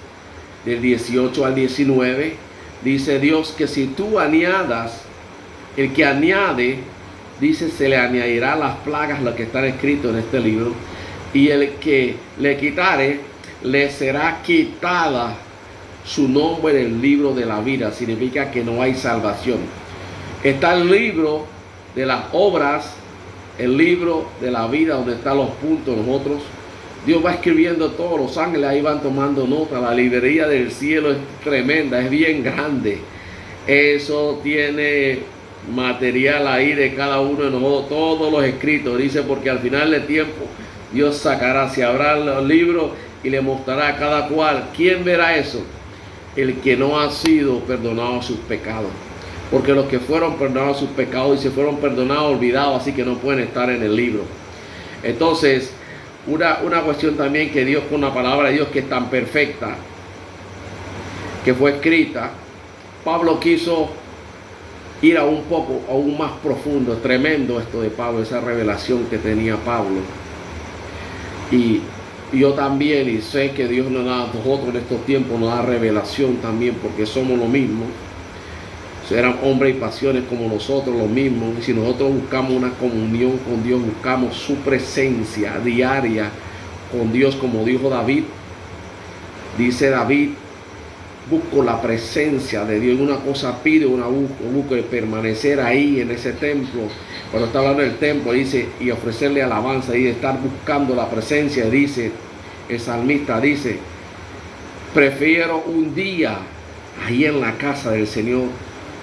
del 18 al 19, dice Dios que si tú añadas, el que añade, dice, se le añadirá las plagas, lo que está escrito en este libro, y el que le quitare, le será quitada su nombre en el libro de la vida. Significa que no hay salvación. Está el libro de las obras, el libro de la vida, donde están los puntos. Nosotros, Dios va escribiendo, todos los ángeles ahí van tomando nota. La librería del cielo es tremenda, es bien grande. Eso tiene material ahí de cada uno de nosotros, todos los escritos. Dice, porque al final del tiempo Dios sacará, se abrirá los libros y le mostrará a cada cual. ¿Quién verá eso? El que no ha sido perdonado sus pecados. Porque los que fueron perdonados sus pecados y se fueron perdonados, olvidados, así que no pueden estar en el libro. Entonces, una cuestión también que Dios, con la palabra de Dios que es tan perfecta, que fue escrita, Pablo quiso ir a un poco, aún más profundo. Tremendo esto de Pablo, esa revelación que tenía Pablo. Y yo también, y sé que Dios nos da a nosotros en estos tiempos, nos da revelación también, porque somos lo mismo. Eran hombres y pasiones como nosotros, lo mismo. Y si nosotros buscamos una comunión con Dios, buscamos su presencia diaria con Dios, como dijo David. Dice David, busco la presencia de Dios. Una cosa pido, una busco de permanecer ahí en ese templo. Cuando está hablando del templo, dice, y ofrecerle alabanza, y de estar buscando la presencia. Dice el salmista, dice, prefiero un día ahí en la casa del Señor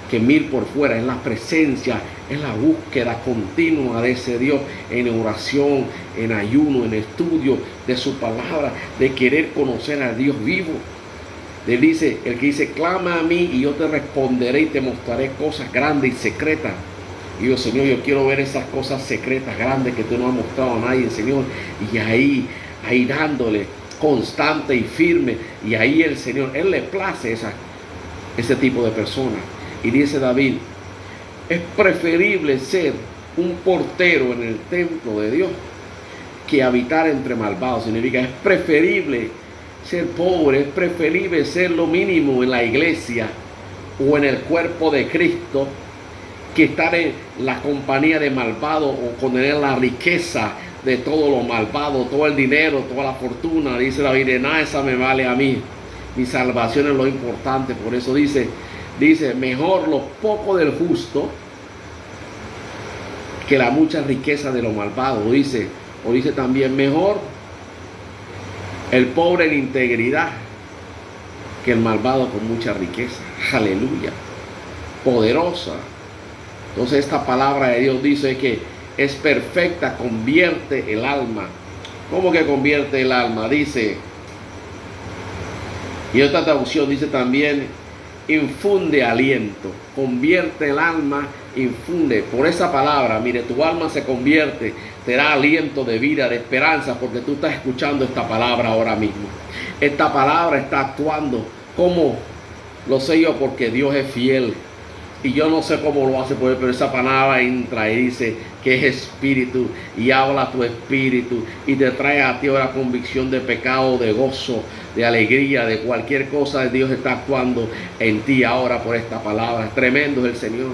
que 1000 por fuera. Es la presencia, es la búsqueda continua de ese Dios, en oración, en ayuno, en estudio de su palabra, de querer conocer a Dios vivo. Él dice, el que dice, clama a mí y yo te responderé y te mostraré cosas grandes y secretas. Y yo, Señor, yo quiero ver esas cosas secretas, grandes, que tú no has mostrado a nadie, Señor. Y ahí dándole constante y firme. Y ahí el Señor, Él le place ese tipo de personas. Y dice David, es preferible ser un portero en el templo de Dios que habitar entre malvados. Significa, es preferible ser pobre, es preferible ser lo mínimo en la iglesia o en el cuerpo de Cristo, que estar en la compañía de malvados o con tener la riqueza de todo lo malvado, todo el dinero, toda la fortuna. Dice David, de nada esa me vale a mí. Mi salvación es lo importante. Por eso dice, mejor lo poco del justo que la mucha riqueza de lo malvado. O dice también, mejor el pobre en integridad que el malvado con mucha riqueza. Aleluya. Poderosa. Entonces esta palabra de Dios dice que es perfecta, convierte el alma. ¿Cómo que convierte el alma? Dice, y otra traducción dice también, infunde aliento, convierte el alma, infunde. Por esa palabra, mire, tu alma se convierte, te da aliento de vida, de esperanza, porque tú estás escuchando esta palabra ahora mismo. Esta palabra está actuando. ¿Cómo lo sé yo? Porque Dios es fiel. Y yo no sé cómo lo hace, pero esa palabra entra y dice que es espíritu, y habla a tu espíritu y te trae a ti ahora convicción de pecado, de gozo, de alegría, de cualquier cosa. Dios está actuando en ti ahora por esta palabra. Tremendo es el Señor.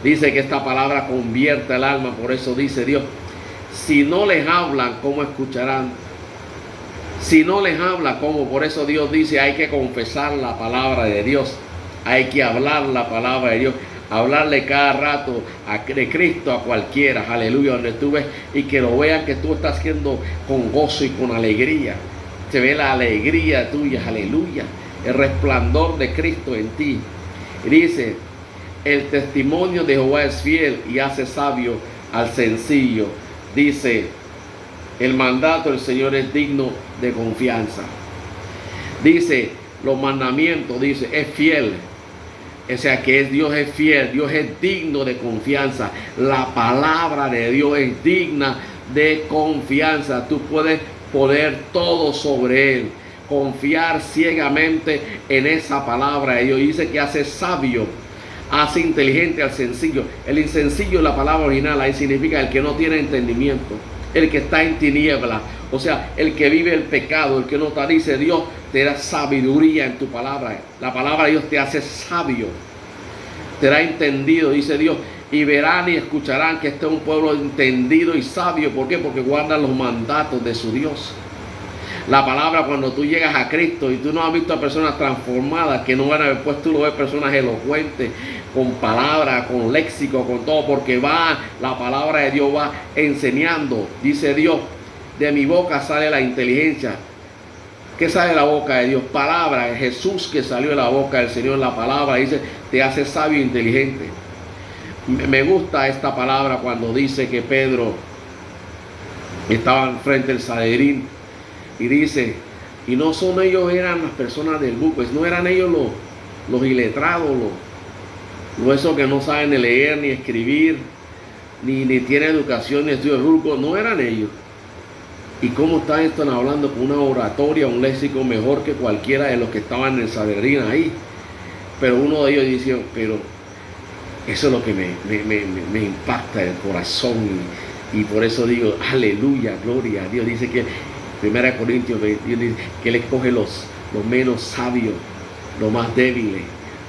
Dice que esta palabra convierte el alma. Por eso dice Dios, si no les hablan, ¿cómo escucharán? Si no les habla, ¿cómo? Por eso Dios dice, hay que confesar la palabra de Dios. Hay que hablar la palabra de Dios, hablarle cada rato de Cristo a cualquiera, aleluya, donde tú ves, y que lo vean que tú estás haciendo con gozo y con alegría. Se ve la alegría tuya, aleluya, el resplandor de Cristo en ti. Y dice, el testimonio de Jehová es fiel y hace sabio al sencillo. Dice, el mandato del Señor es digno de confianza. Dice, los mandamientos, dice, es fiel. O sea que Dios es fiel, Dios es digno de confianza. La palabra de Dios es digna de confianza. Tú puedes poner todo sobre Él, confiar ciegamente en esa palabra de Dios. Dice que hace sabio, hace inteligente al sencillo. El insencillo, la palabra original ahí significa el que no tiene entendimiento, el que está en tiniebla. O sea, el que vive el pecado, el que no te dice, Dios te da sabiduría en tu palabra. La palabra de Dios te hace sabio, te da entendido, dice Dios. Y verán y escucharán que este es un pueblo entendido y sabio. ¿Por qué? Porque guardan los mandatos de su Dios. La palabra, cuando tú llegas a Cristo y tú no has visto a personas transformadas, que no van a ver, pues tú lo ves personas elocuentes, con palabras, con léxico, con todo, porque la palabra de Dios va enseñando. Dice Dios, de mi boca sale la inteligencia. ¿Qué sale de la boca de Dios? Palabra. Jesús, que salió de la boca del Señor, la palabra, dice, te hace sabio e inteligente. Me gusta esta palabra cuando dice que Pedro estaba frente al Sanedrín y dice, y no son ellos, eran las personas del buco, no eran ellos los iletrados, los esos que no saben ni leer ni escribir, ni tienen educación ni estudios bíblicos, no eran ellos. ¿Y cómo están hablando con una oratoria, un léxico mejor que cualquiera de los que estaban en el Sanedrín ahí? Pero uno de ellos dice, pero eso es lo que me impacta el corazón, y por eso digo, aleluya, gloria a Dios. Dice que 1 Corintios 21 dice que Él escoge los menos sabios, los más débiles,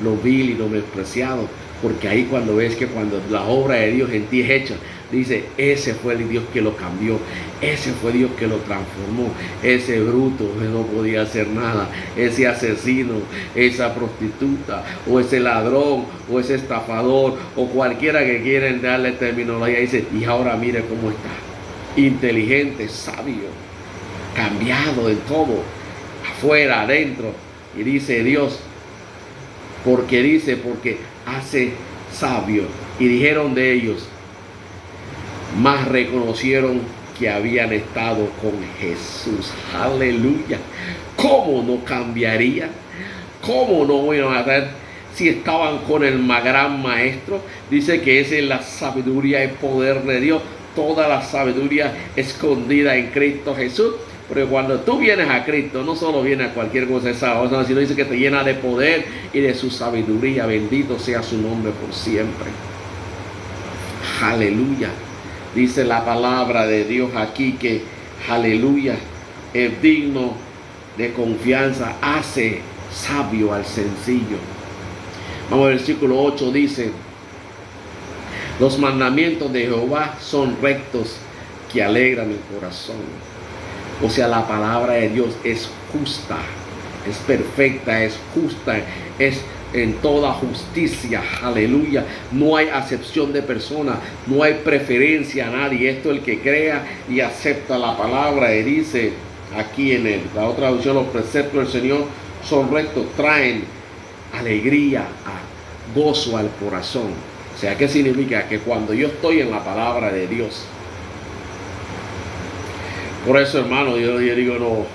los vil y los despreciados, porque ahí cuando ves que cuando la obra de Dios en ti es hecha, dice, ese fue el Dios que lo cambió, ese fue Dios que lo transformó. Ese bruto que no podía hacer nada, ese asesino, esa prostituta, o ese ladrón, o ese estafador, o cualquiera que quieren darle terminología, dice, y ahora mire cómo está, inteligente, sabio, cambiado en todo, afuera, adentro. Y dice Dios, porque hace sabio. Y dijeron de ellos, más reconocieron que habían estado con Jesús. Aleluya. ¿Cómo no cambiaría? ¿Cómo no iban a hacer si estaban con el gran maestro? Dice que esa es la sabiduría y poder de Dios. Toda la sabiduría escondida en Cristo Jesús. Porque cuando tú vienes a Cristo, no solo viene a cualquier cosa esa, sino dice que te llena de poder y de su sabiduría. Bendito sea su nombre por siempre. Aleluya. Dice la palabra de Dios aquí que, aleluya, es digno de confianza, hace sabio al sencillo. Vamos al versículo 8, dice, los mandamientos de Jehová son rectos que alegran el corazón. O sea, la palabra de Dios es justa, es perfecta, es justa, es en toda justicia, aleluya. No hay acepción de persona, no hay preferencia a nadie. Esto el que crea y acepta la palabra, y dice aquí en la otra traducción, los preceptos del Señor son rectos, traen alegría, gozo al corazón. O sea, ¿qué significa? Que cuando yo estoy en la palabra de Dios, por eso, hermano, yo digo, no,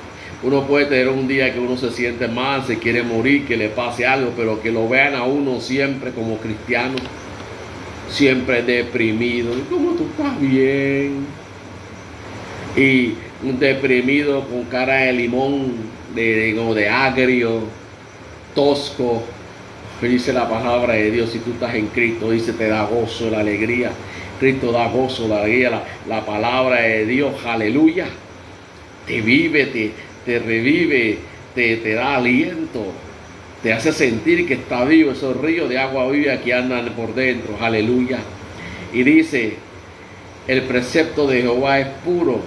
uno puede tener un día que uno se siente mal, se quiere morir, que le pase algo, pero que lo vean a uno siempre como cristiano, siempre deprimido. ¿Y cómo tú estás bien? Y un deprimido con cara de limón, de agrio, tosco. Dice la palabra de Dios, si tú estás en Cristo, dice, te da gozo, la alegría. Cristo da gozo, la alegría, la palabra de Dios, aleluya. Te vive, te revive, te da aliento, te hace sentir que está vivo. Esos ríos de agua viva que andan por dentro, aleluya. Y dice, el precepto de Jehová es puro,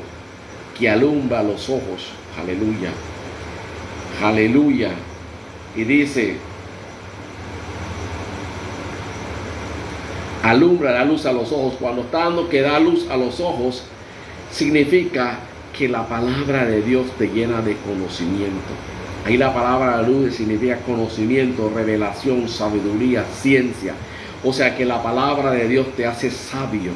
que alumbra los ojos, aleluya, aleluya. Y dice, alumbra, da luz a los ojos. Cuando está dando que da luz a los ojos, significa que la palabra de Dios te llena de conocimiento. Ahí la palabra luz significa conocimiento, revelación, sabiduría, ciencia. O sea que la palabra de Dios te hace sabio,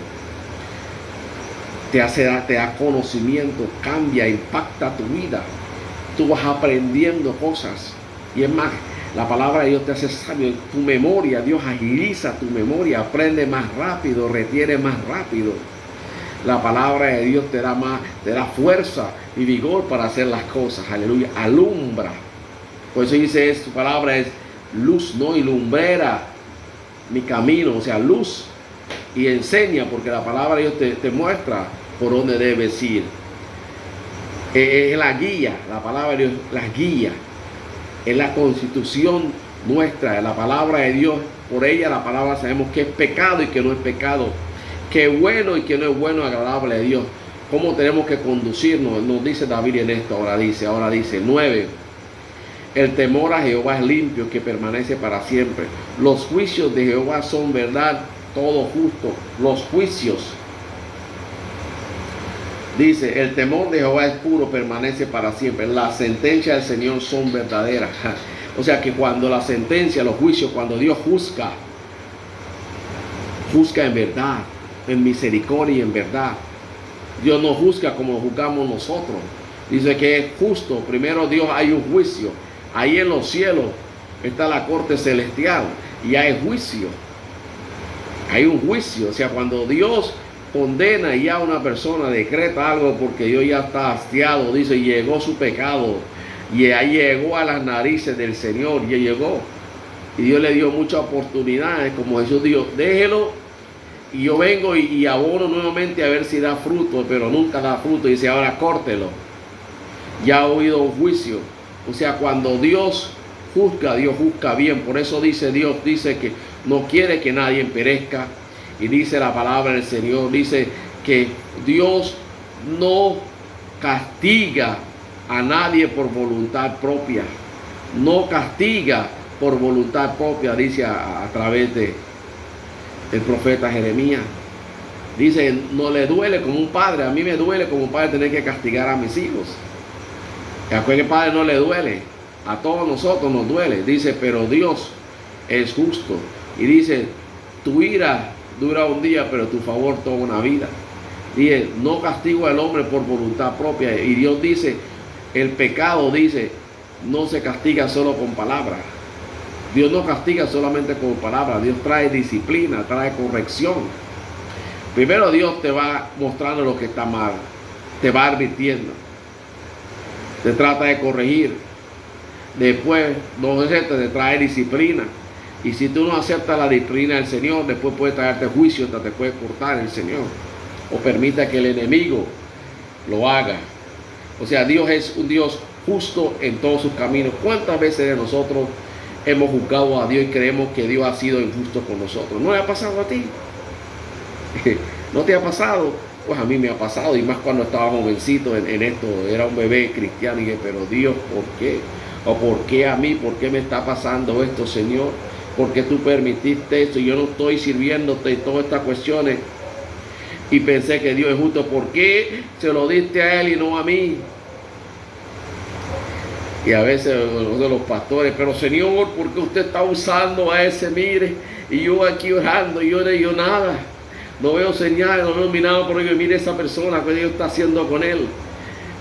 te da conocimiento, cambia, impacta tu vida. Tú vas aprendiendo cosas. Y es más, la palabra de Dios te hace sabio. Tu memoria, Dios agiliza tu memoria, aprende más rápido, retiene más rápido. La palabra de Dios te da fuerza y vigor para hacer las cosas, aleluya. Alumbra. Por eso dice, su palabra es luz, ¿no? Y lumbrera mi camino, o sea, luz, y enseña, porque la palabra de Dios te muestra por dónde debes ir. Es la guía, la palabra de Dios, la guía. Es la constitución nuestra, la palabra de Dios. Por ella, la palabra, sabemos que es pecado y que no es pecado, que es bueno y que no es bueno, agradable a Dios. ¿Cómo tenemos que conducirnos? Nos dice David en esto, ahora dice 9. El temor a Jehová es limpio, que permanece para siempre. Los juicios de Jehová son verdad, todo justo. Los juicios. Dice, el temor de Jehová es puro, permanece para siempre. Las sentencias del Señor son verdaderas. O sea que cuando la sentencia, los juicios, cuando Dios juzga en verdad, en misericordia y en verdad. Dios no juzga como juzgamos nosotros. Dice que es justo. Primero Dios, hay un juicio. Ahí en los cielos está la corte celestial y hay juicio. Hay un juicio. O sea, cuando Dios condena ya a una persona, decreta algo porque Dios ya está hastiado, dice, llegó su pecado y ahí llegó a las narices del Señor, ya llegó. Y Dios le dio muchas oportunidades, como Jesús dijo, déjelo y yo vengo y abono nuevamente a ver si da fruto, pero nunca da fruto. Y dice, ahora córtelo. Ya ha oído un juicio. O sea, cuando Dios juzga bien. Por eso dice Dios, dice que no quiere que nadie perezca. Y dice la palabra del Señor, dice que Dios no castiga a nadie por voluntad propia. No castiga por voluntad propia, dice a través de el profeta Jeremías. Dice, no le duele como un padre. A mí me duele como un padre tener que castigar a mis hijos. A cualquier padre no le duele. A todos nosotros nos duele. Dice, pero Dios es justo. Y dice, tu ira dura un día, pero tu favor toda una vida. Dice, no castigo al hombre por voluntad propia. Y Dios dice, el pecado, dice, no se castiga solo con palabras. Dios no castiga solamente con palabras. Dios trae disciplina, trae corrección. Primero Dios te va mostrando lo que está mal. Te va advirtiendo. Te trata de corregir. Después, te trae disciplina. Y si tú no aceptas la disciplina del Señor, después puede traerte juicio, hasta te puede cortar el Señor. O permita que el enemigo lo haga. O sea, Dios es un Dios justo en todos sus caminos. ¿Cuántas veces de nosotros hemos juzgado a Dios y creemos que Dios ha sido injusto con nosotros? ¿No le ha pasado a ti? ¿No te ha pasado? Pues a mí me ha pasado, y más cuando estaba jovencito en esto, era un bebé cristiano, y dije, pero Dios, ¿por qué? ¿O por qué a mí? ¿Por qué me está pasando esto, Señor? ¿Por qué tú permitiste esto? Y yo no estoy sirviéndote y todas estas cuestiones. Y pensé que Dios es justo. ¿Por qué se lo diste a Él y no a mí? Y a veces los pastores, pero Señor, ¿por qué usted está usando a ese? Mire, y yo aquí orando, y yo no digo nada. No veo señales, no veo mirado por ello. Mire esa persona, ¿qué Dios está haciendo con él?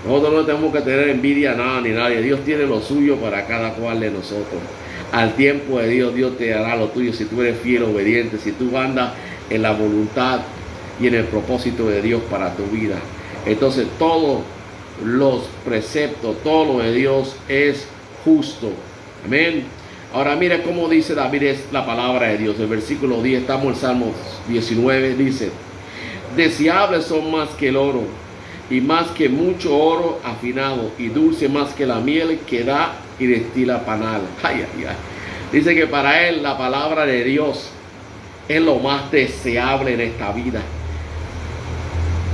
Nosotros no tenemos que tener envidia a nada ni nadie. Dios tiene lo suyo para cada cual de nosotros. Al tiempo de Dios, Dios te dará lo tuyo si tú eres fiel, obediente, si tú andas en la voluntad y en el propósito de Dios para tu vida. Entonces todos los preceptos, todo lo de Dios es justo. Amén. Ahora mire cómo dice David, es la palabra de Dios. El versículo 10, estamos en Salmo 19, dice, deseables son más que el oro, y más que mucho oro afinado, y dulce más que la miel que da y destila panal. Ay, ay, ay. Dice que para él la palabra de Dios es lo más deseable en esta vida.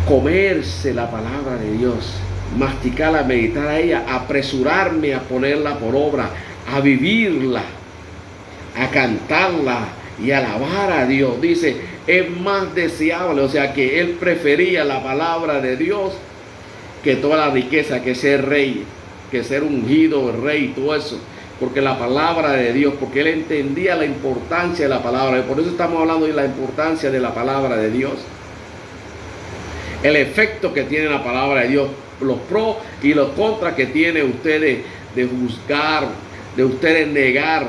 Comerse la palabra de Dios, masticarla, meditar a ella, apresurarme a ponerla por obra, a vivirla, a cantarla y alabar a Dios. Dice, es más deseable, o sea que él prefería la palabra de Dios que toda la riqueza, que ser rey, que ser ungido, rey, todo eso. Porque la palabra de Dios, porque él entendía la importancia de la palabra. Y por eso estamos hablando de la importancia de la palabra de Dios. El efecto que tiene la palabra de Dios, los pros y los contras que tiene ustedes de juzgar, de ustedes negar,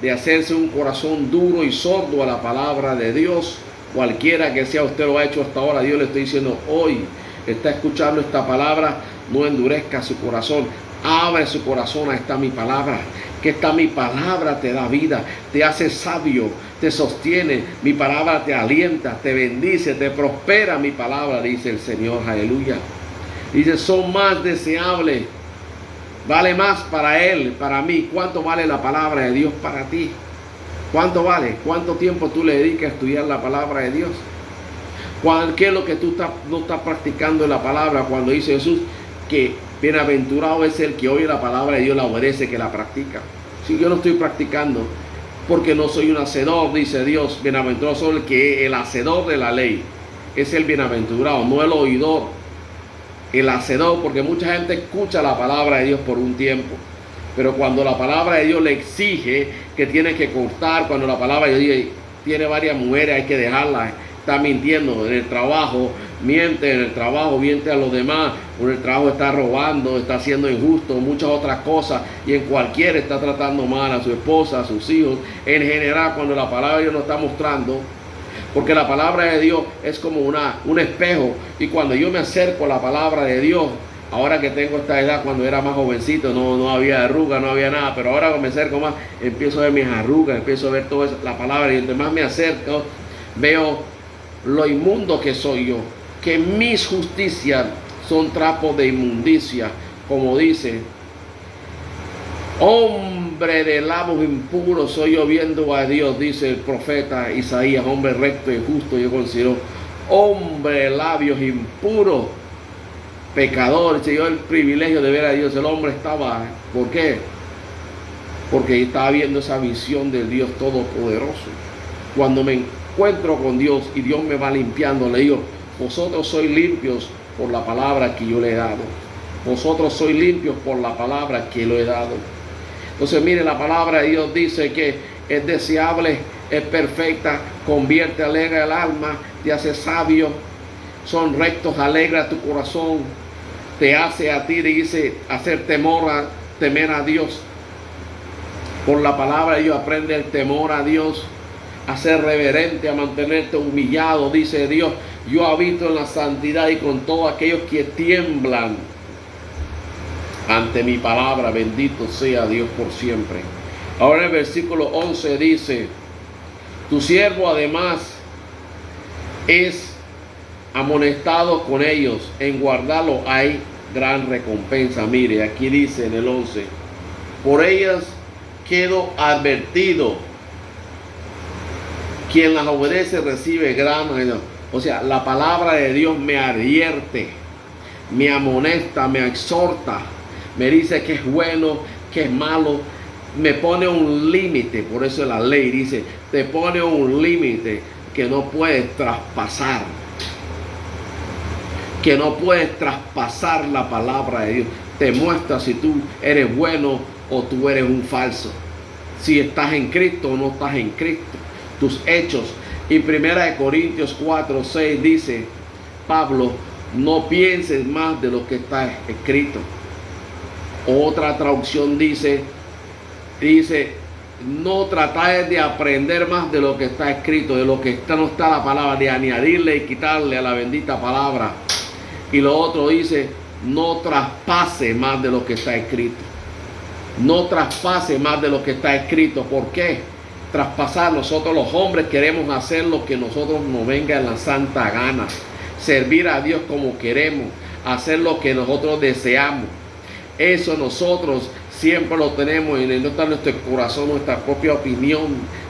de hacerse un corazón duro y sordo a la palabra de Dios. Cualquiera que sea, usted lo ha hecho hasta ahora. Dios le está diciendo hoy, está escuchando esta palabra, no endurezca su corazón, abre su corazón a esta mi palabra, que esta mi palabra te da vida, te hace sabio, te sostiene, mi palabra te alienta, te bendice, te prospera mi palabra, dice el Señor, aleluya. Dice, son más deseables, vale más para él, para mí. ¿Cuánto vale la palabra de Dios para ti? ¿Cuánto vale? ¿Cuánto tiempo tú le dedicas a estudiar la palabra de Dios? ¿Qué es lo que tú no estás practicando en la palabra? Cuando dice Jesús que bienaventurado es el que oye la palabra de Dios, la obedece, que la practica. Si yo no estoy practicando, porque no soy un hacedor, dice Dios, bienaventurado soy el hacedor de la ley. Es el bienaventurado, no el oidor. El hacedor, porque mucha gente escucha la palabra de Dios por un tiempo, pero cuando la palabra de Dios le exige que tiene que cortar, cuando la palabra de Dios dice, tiene varias mujeres, hay que dejarlas. Está mintiendo en el trabajo, miente en el trabajo, miente a los demás, en el trabajo está robando, está haciendo injusto, muchas otras cosas, y en cualquiera está tratando mal a su esposa, a sus hijos, en general, cuando la palabra de Dios nos está mostrando, porque la palabra de Dios es como un espejo, y cuando yo me acerco a la palabra de Dios, ahora que tengo esta edad, cuando era más jovencito, no había arrugas, no había nada, pero ahora que me acerco más, empiezo a ver mis arrugas, empiezo a ver toda la palabra, y entre más me acerco, veo lo inmundo que soy yo, que mis justicias son trapos de inmundicia, como dice, hombre de labios impuros soy yo viendo a Dios, dice el profeta Isaías, hombre recto y justo yo considero, hombre de labios impuros, pecador, se dio el privilegio de ver a Dios, el hombre estaba, ¿por qué? Porque estaba viendo esa visión del Dios Todopoderoso. Cuando me encuentro con Dios y Dios me va limpiando, le digo, vosotros sois limpios por la palabra que yo le he dado. Vosotros sois limpios por la palabra que lo he dado. Entonces, mire, la palabra de Dios dice que es deseable, es perfecta, convierte, alegra el alma, te hace sabio, son rectos, alegra tu corazón, te hace a ti, dice, hacer temer a Dios. Por la palabra de Dios aprende el temor a Dios, a ser reverente, a mantenerte humillado, dice Dios. Yo habito en la santidad y con todos aquellos que tiemblan ante mi palabra, bendito sea Dios por siempre. Ahora el versículo 11 dice, tu siervo además es amonestado con ellos, en guardarlo hay gran recompensa. Mire, aquí dice en el 11, por ellas quedo advertido, quien las obedece recibe gran. O sea, la palabra de Dios me advierte, me amonesta, me exhorta, me dice que es bueno, que es malo, me pone un límite. Por eso la ley dice, te pone un límite que no puedes traspasar, que no puedes traspasar la palabra de Dios. Te muestra si tú eres bueno o tú eres un falso, si estás en Cristo o no estás en Cristo, tus hechos. Y 1 Corintios 4:6 dice Pablo, no pienses más de lo que está escrito. Otra traducción dice, no tratáis de aprender más de lo que está escrito, de lo que no está la palabra, de añadirle y quitarle a la bendita palabra. Y lo otro dice, no traspase más de lo que está escrito. No traspase más de lo que está escrito. ¿Por qué? Traspasar. Nosotros los hombres queremos hacer lo que nosotros nos venga en la santa gana. Servir a Dios como queremos. Hacer lo que nosotros deseamos. Eso nosotros siempre lo tenemos y no está en nuestro corazón, nuestra propia opinión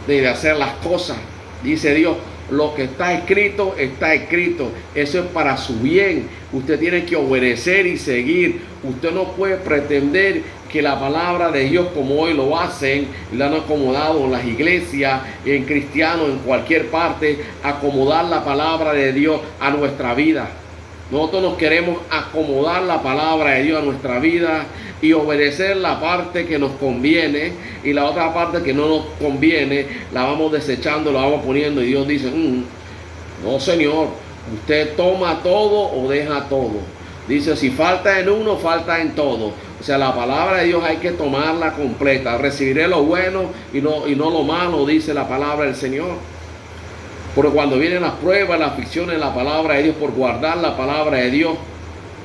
de hacer las cosas. Dice Dios, lo que está escrito, está escrito. Eso es para su bien. Usted tiene que obedecer y seguir. Usted no puede pretender que la palabra de Dios, como hoy lo hacen, la han acomodado en las iglesias, en cristianos, en cualquier parte, acomodar la palabra de Dios a nuestra vida. Nosotros nos queremos acomodar la palabra de Dios a nuestra vida y obedecer la parte que nos conviene, y la otra parte que no nos conviene la vamos desechando, la vamos poniendo, y Dios dice, no señor, usted toma todo o deja todo. Dice, si falta en uno, falta en todo. O sea, la palabra de Dios hay que tomarla completa. Recibiré lo bueno y no lo malo, dice la palabra del Señor. Porque cuando vienen las pruebas, las aflicciones, la palabra de Dios, por guardar la palabra de Dios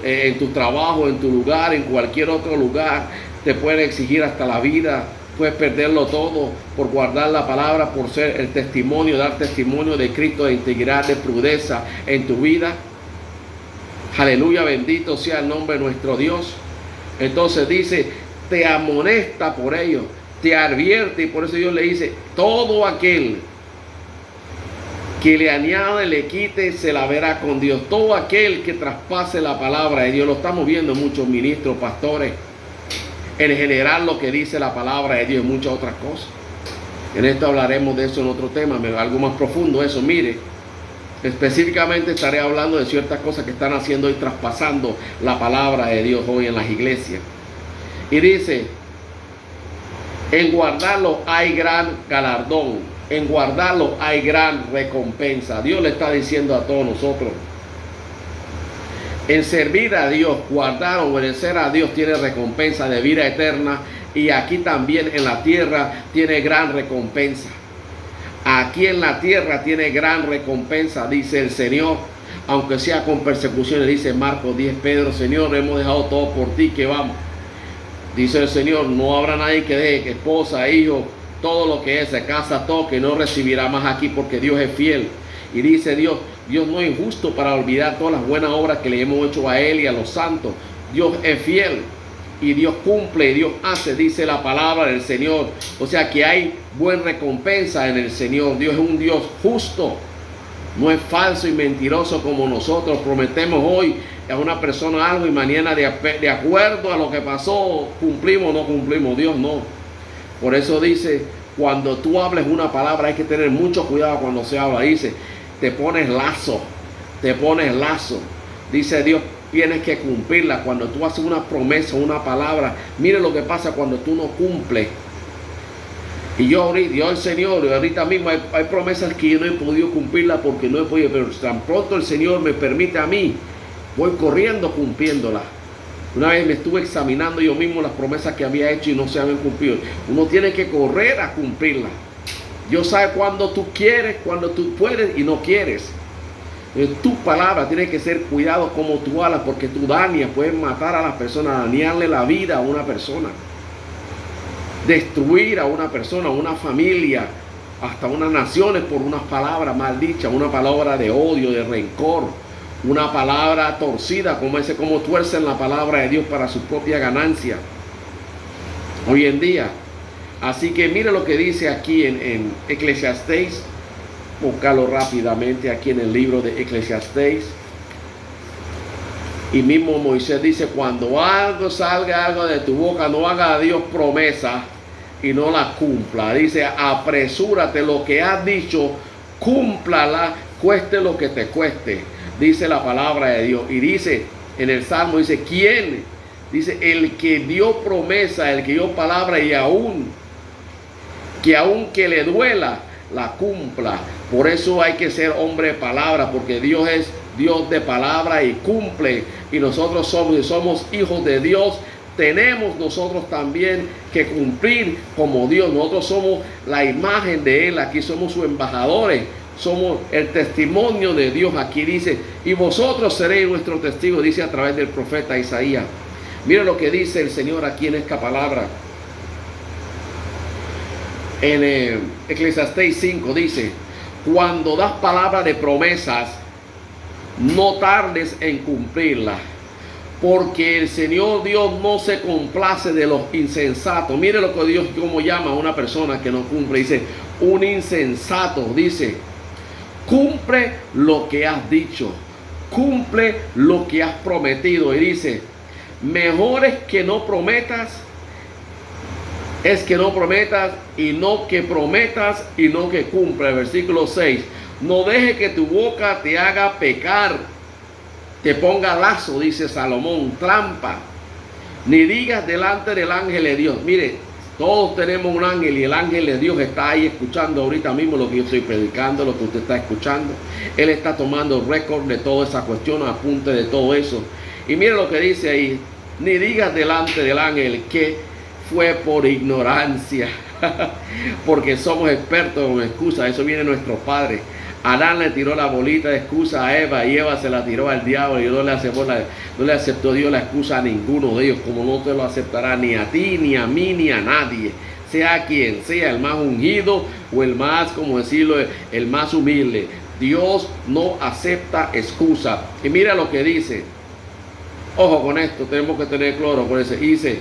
en tu trabajo, en tu lugar, en cualquier otro lugar, te pueden exigir hasta la vida. Puedes perderlo todo por guardar la palabra, por ser el testimonio, dar testimonio de Cristo, de integridad, de prudeza en tu vida. Aleluya, bendito sea el nombre de nuestro Dios. Entonces dice, te amonesta por ello, te advierte, y por eso Dios le dice, todo aquel que le añade, le quite, se la verá con Dios. Todo aquel que traspase la palabra de Dios, lo estamos viendo muchos ministros, pastores, en general lo que dice la palabra de Dios y muchas otras cosas. En esto hablaremos de eso en otro tema, algo más profundo eso. Mire, específicamente estaré hablando de ciertas cosas que están haciendo y traspasando la palabra de Dios hoy en las iglesias. Y dice, En guardarlo hay gran galardón. En guardarlo hay gran recompensa. Dios le está diciendo a todos nosotros. En servir a Dios, guardar, obedecer a Dios tiene recompensa de vida eterna. Y aquí también en la tierra tiene gran recompensa. Aquí en la tierra tiene gran recompensa, dice el Señor. Aunque sea con persecuciones, dice Marcos 10, Pedro, Señor, hemos dejado todo por ti, que vamos. Dice el Señor, no habrá nadie que deje esposa, hijo, todo lo que es, se casa, todo, que no recibirá más aquí, porque Dios es fiel. Y dice Dios, Dios no es injusto para olvidar todas las buenas obras que le hemos hecho a Él y a los santos. Dios es fiel y Dios cumple y Dios hace, dice la palabra del Señor. O sea que hay buena recompensa en el Señor. Dios es un Dios justo. No es falso y mentiroso como nosotros prometemos hoy a una persona algo y mañana de acuerdo a lo que pasó cumplimos o no cumplimos. Dios no. Por eso dice, cuando tú hables una palabra hay que tener mucho cuidado cuando se habla. Dice, te pones lazo. Dice Dios, tienes que cumplirla. Cuando tú haces una promesa, una palabra, mire lo que pasa cuando tú no cumples. Y yo el Señor, ahorita mismo hay promesas que yo no he podido cumplirlas porque no he podido, pero tan pronto el Señor me permite a mí, voy corriendo cumpliéndolas. Una vez me estuve examinando yo mismo las promesas que había hecho y no se habían cumplido. Uno tiene que correr a cumplirlas. Dios sabe cuando tú quieres, cuando tú puedes y no quieres. Tu palabra tiene que ser cuidado como tú hablas, porque tú dañas, puedes matar a las personas, dañarle la vida a una persona. Destruir a una persona, a una familia, hasta unas naciones por unas palabras mal dichas, una palabra de odio, de rencor, una palabra torcida, como tuercen la palabra de Dios para su propia ganancia hoy en día. Así que mire lo que dice aquí en Eclesiastés, búscalo rápidamente aquí en el libro de Eclesiastés. Y mismo Moisés dice, cuando salga algo de tu boca, no haga a Dios promesa y no la cumpla. Dice, apresúrate, lo que has dicho, cúmplala, cueste lo que te cueste. Dice la palabra de Dios. Y dice, en el Salmo, dice, ¿quién? Dice, el que dio promesa, el que dio palabra y aunque le duela, la cumpla. Por eso hay que ser hombre de palabra, porque Dios es Dios de palabra y cumple. Y nosotros somos hijos de Dios. Tenemos nosotros también que cumplir como Dios. Nosotros somos la imagen de Él. Aquí somos sus embajadores. Somos el testimonio de Dios. Aquí dice, y vosotros seréis nuestros testigos, dice a través del profeta Isaías. Mira lo que dice el Señor aquí en esta palabra. En Eclesiastés 5 dice, cuando das palabra de promesas, no tardes en cumplirla, porque el Señor Dios no se complace de los insensatos. Mire lo que Dios como llama a una persona que no cumple. Dice, un insensato, dice, cumple lo que has dicho, cumple lo que has prometido. Y dice, mejor es que no prometas, y no que prometas y no que cumpla. El versículo 6, no deje que tu boca te haga pecar, te ponga lazo, dice Salomón, trampa, ni digas delante del ángel de Dios. Mire, todos tenemos un ángel y el ángel de Dios está ahí escuchando ahorita mismo lo que yo estoy predicando, lo que usted está escuchando. Él está tomando récord de toda esa cuestión, apunte de todo eso. Y mire lo que dice ahí, ni digas delante del ángel que fue por ignorancia, porque somos expertos en excusas. Eso viene de nuestros padres. Adán le tiró la bolita de excusa a Eva y Eva se la tiró al diablo y no le aceptó Dios la excusa a ninguno de ellos, como no te lo aceptará ni a ti, ni a mí, ni a nadie, sea quien sea, el más ungido o el más, como decirlo, el más humilde. Dios no acepta excusa. Y mira lo que dice, ojo con esto, tenemos que tener claro con eso. Dice,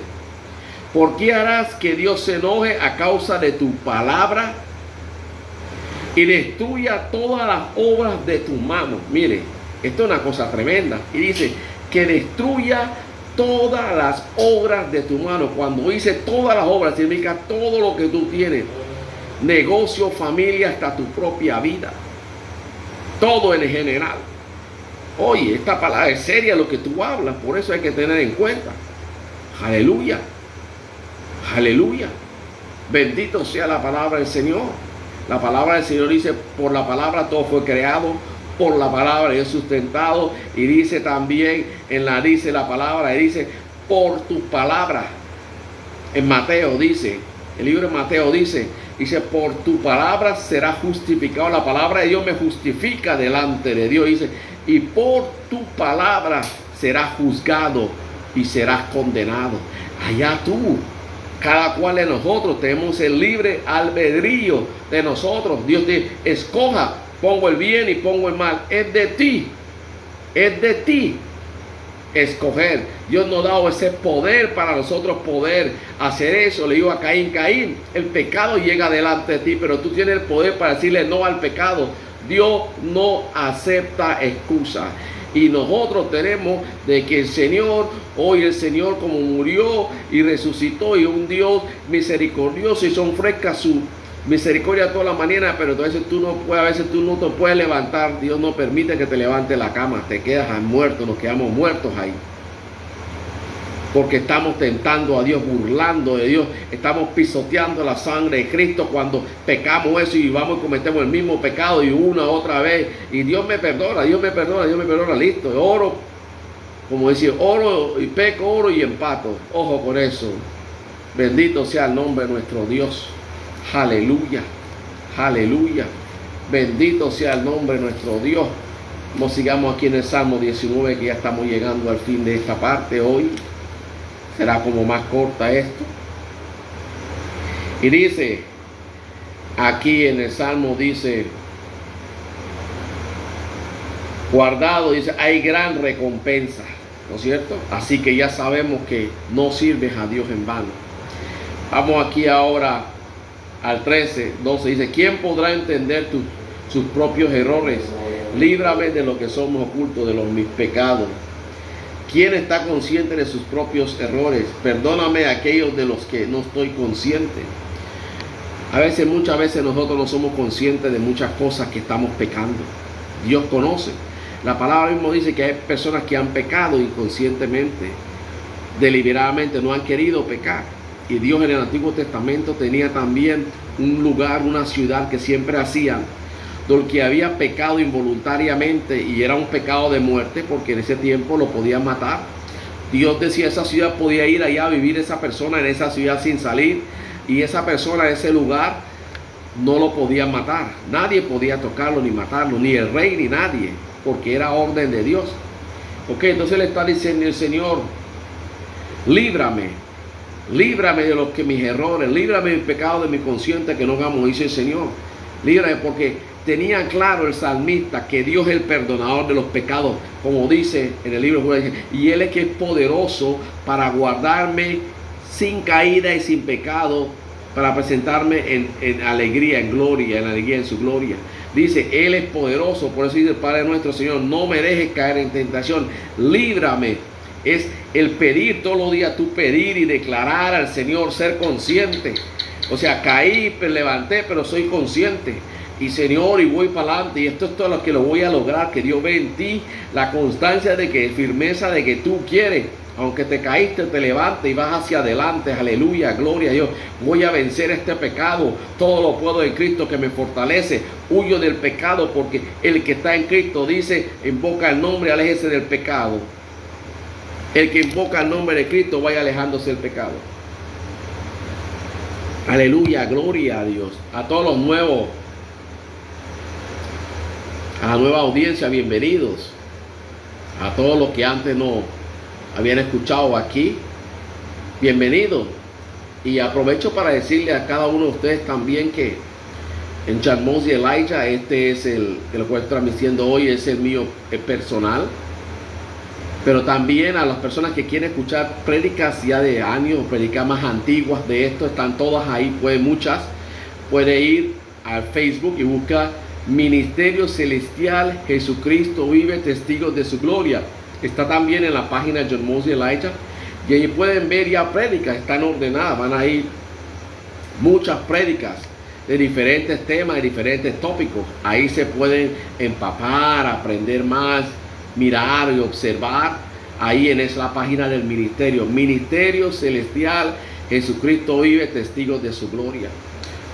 ¿por qué harás que Dios se enoje a causa de tu palabra y destruya todas las obras de tus manos? Mire, esto es una cosa tremenda. Y dice, que destruya todas las obras de tu mano. Cuando dice todas las obras, significa todo lo que tú tienes. Negocio, familia, hasta tu propia vida. Todo en general. Oye, esta palabra es seria lo que tú hablas, por eso hay que tener en cuenta. Aleluya. Aleluya. Bendito sea la palabra del Señor. La palabra del Señor dice, por la palabra todo fue creado, por la palabra es sustentado. Y dice también, dice la palabra, y dice, por tu palabra. En Mateo dice, el libro de Mateo dice, por tu palabra será justificado. La palabra de Dios me justifica delante de Dios. Dice, y por tu palabra serás juzgado y serás condenado. Allá tú, cada cual de nosotros tenemos el libre albedrío de nosotros. Dios te escoja, pongo el bien y pongo el mal. Es de ti escoger. Dios nos ha dado ese poder para nosotros poder hacer eso. Le digo a Caín, Caín, el pecado llega delante de ti, pero tú tienes el poder para decirle no al pecado. Dios no acepta excusas. Y nosotros tenemos de que el Señor, hoy el Señor como murió y resucitó, y un Dios misericordioso, y son frescas su misericordia toda la mañana, pero a veces tú no te puedes levantar. Dios no permite que te levantes la cama, te quedas muerto, nos quedamos muertos ahí. Porque estamos tentando a Dios, burlando de Dios, estamos pisoteando la sangre de Cristo cuando pecamos eso y vamos y cometemos el mismo pecado y una otra vez. Y Dios me perdona, listo. Oro, como decir, oro y peco, oro y empato. Ojo con eso. Bendito sea el nombre de nuestro Dios. Aleluya, aleluya. Bendito sea el nombre de nuestro Dios. Nos sigamos aquí en el Salmo 19, que ya estamos llegando al fin de esta parte hoy. Será como más corta esto. Y dice, aquí en el Salmo dice, guardado, dice, hay gran recompensa, ¿no es cierto? Así que ya sabemos que no sirves a Dios en vano. Vamos aquí ahora al 13, 12, dice, ¿quién podrá entender sus propios errores? Líbrame de lo que somos ocultos, de mis pecados. ¿Quién está consciente de sus propios errores? Perdóname a aquellos de los que no estoy consciente. Muchas veces nosotros no somos conscientes de muchas cosas que estamos pecando. Dios conoce. La palabra mismo dice que hay personas que han pecado inconscientemente, deliberadamente no han querido pecar. Y Dios en el Antiguo Testamento tenía también un lugar, una ciudad que siempre hacían, donde había pecado involuntariamente y era un pecado de muerte, porque en ese tiempo lo podían matar. Dios decía, esa ciudad podía ir allá a vivir esa persona en esa ciudad sin salir, y esa persona en ese lugar no lo podían matar. Nadie podía tocarlo ni matarlo, ni el rey ni nadie, porque era orden de Dios. Ok, entonces le está diciendo el Señor, líbrame de mis errores, líbrame del pecado de mi consciente que no hagamos, dice el Señor. Líbrame, porque tenía claro el salmista que Dios es el perdonador de los pecados, como dice en el libro de Judas, y Él es que es poderoso para guardarme sin caída y sin pecado, para presentarme en alegría, en gloria, en alegría en su gloria. Dice, Él es poderoso, por eso dice el Padre nuestro, Señor, no me dejes caer en tentación, líbrame. Es el pedir todos los días, tú pedir y declarar al Señor, ser consciente. O sea, caí, levanté, pero soy consciente. Y Señor, y voy para adelante. Y esto es todo lo que lo voy a lograr. Que Dios ve en ti la constancia de que, firmeza de que tú quieres. Aunque te caíste, te levantes y vas hacia adelante. Aleluya, gloria a Dios. Voy a vencer este pecado. Todo lo puedo en Cristo que me fortalece. Huyo del pecado porque el que está en Cristo dice, invoca el nombre, aléjese del pecado. El que invoca el nombre de Cristo vaya alejándose del pecado. Aleluya, gloria a Dios. A todos los nuevos, a la nueva audiencia, bienvenidos. A todos los que antes no habían escuchado aquí, bienvenidos. Y aprovecho para decirle a cada uno de ustedes también que en Charmos y Elijah, este es el que lo estoy transmitiendo hoy, es el mío personal. Pero también a las personas que quieren escuchar prédicas ya de años, prédicas más antiguas de esto, están todas ahí, muchas. Puede ir al Facebook y busca Ministerio Celestial Jesucristo Vive, Testigos de su Gloria. Está también en la página de John Mosley Elijah. Y ahí pueden ver ya prédicas, están ordenadas, van a ir muchas prédicas de diferentes temas, de diferentes tópicos. Ahí se pueden empapar, aprender más, mirar y observar. Ahí en la página del ministerio, Ministerio Celestial Jesucristo vive, testigos de su gloria.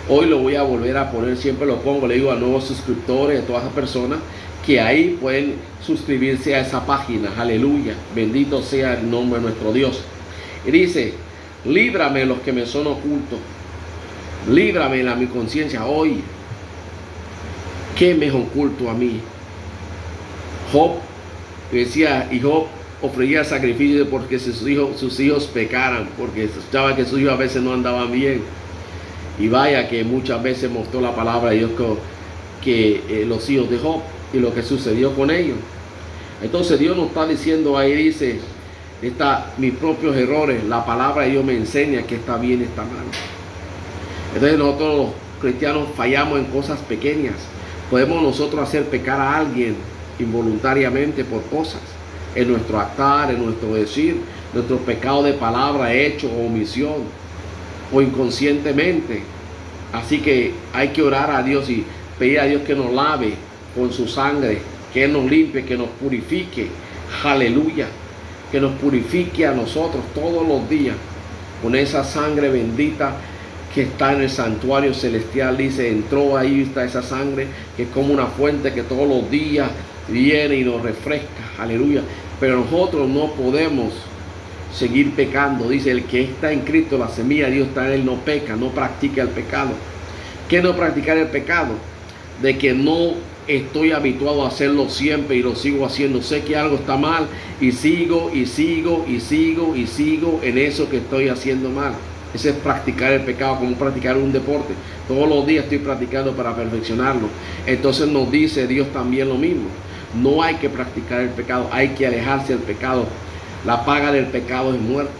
Hoy lo voy a volver a poner, siempre lo pongo, le digo a nuevos suscriptores, a todas las personas, que ahí pueden suscribirse a esa página. Aleluya, bendito sea el nombre de nuestro Dios. Y dice, líbrame de los que me son ocultos, líbrame de mi conciencia hoy. ¿Qué me es oculto a mí? Job decía, y Job ofrecía sacrificio porque sus hijos pecaran, porque escuchaba que sus hijos a veces no andaban bien. Y vaya que muchas veces mostró la palabra de Dios que los hijos de Job y lo que sucedió con ellos. Entonces Dios nos está diciendo ahí, dice, mis propios errores, la palabra de Dios me enseña que está bien, está mal. Entonces nosotros los cristianos fallamos en cosas pequeñas. Podemos nosotros hacer pecar a alguien involuntariamente por cosas, en nuestro actuar, en nuestro decir, nuestro pecado de palabra, hecho o omisión, o inconscientemente. Así que hay que orar a Dios y pedir a Dios que nos lave con su sangre, que Él nos limpie, que nos purifique. Aleluya, que nos purifique a nosotros todos los días con esa sangre bendita que está en el santuario celestial. Dice, entró ahí, está esa sangre que es como una fuente que todos los días viene y nos refresca. Aleluya. Pero nosotros no podemos seguir pecando. Dice, el que está en Cristo, la semilla de Dios está en él, no peca, no practica el pecado. ¿Qué no practicar el pecado? De que no estoy habituado a hacerlo siempre y lo sigo haciendo. Sé que algo está mal y sigo en eso que estoy haciendo mal. Ese es practicar el pecado, como practicar un deporte. Todos los días estoy practicando para perfeccionarlo. Entonces nos dice Dios también lo mismo. No hay que practicar el pecado, hay que alejarse del pecado. La paga del pecado es muerte.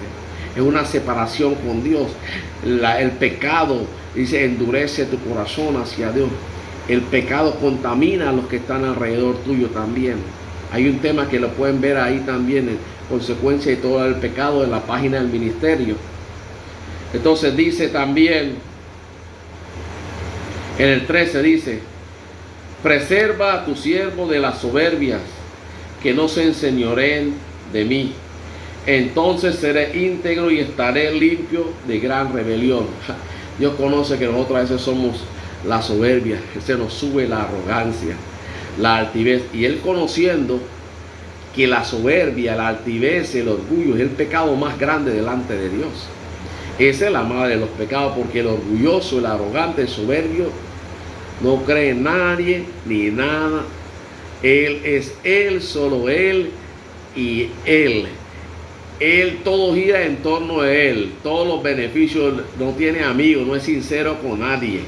Es una separación con Dios. El pecado, dice, endurece tu corazón hacia Dios. El pecado contamina a los que están alrededor tuyo también. Hay un tema que lo pueden ver ahí también, en consecuencia de todo el pecado, en la página del ministerio. Entonces dice también, en el 13 dice, preserva a tu siervo de las soberbias, que no se enseñoreen de mí. Entonces seré íntegro y estaré limpio de gran rebelión. Dios conoce que nosotros a veces somos la soberbia, se nos sube la arrogancia, la altivez. Y Él, conociendo que la soberbia, la altivez, el orgullo es el pecado más grande delante de Dios. Esa es la madre de los pecados, porque el orgulloso, el arrogante, el soberbio, no cree en nadie ni nada. Él es Él, solo Él y Él. Él, todo gira en torno a Él. Todos los beneficios, no tiene amigos, no es sincero con nadie.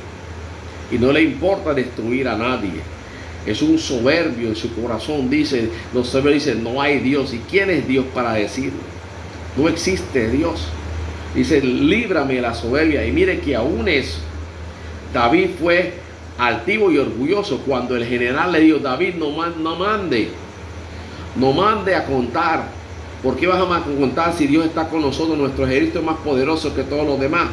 Y no le importa destruir a nadie. Es un soberbio en su corazón. Dice, los soberbios dicen, no hay Dios. ¿Y quién es Dios para decirlo? No existe Dios. Dice, líbrame de la soberbia. Y mire que aún eso, David fue altivo y orgulloso. Cuando el general le dijo, David, no mande a contar. ¿Por qué vas a contar si Dios está con nosotros? Nuestro ejército es más poderoso que todos los demás.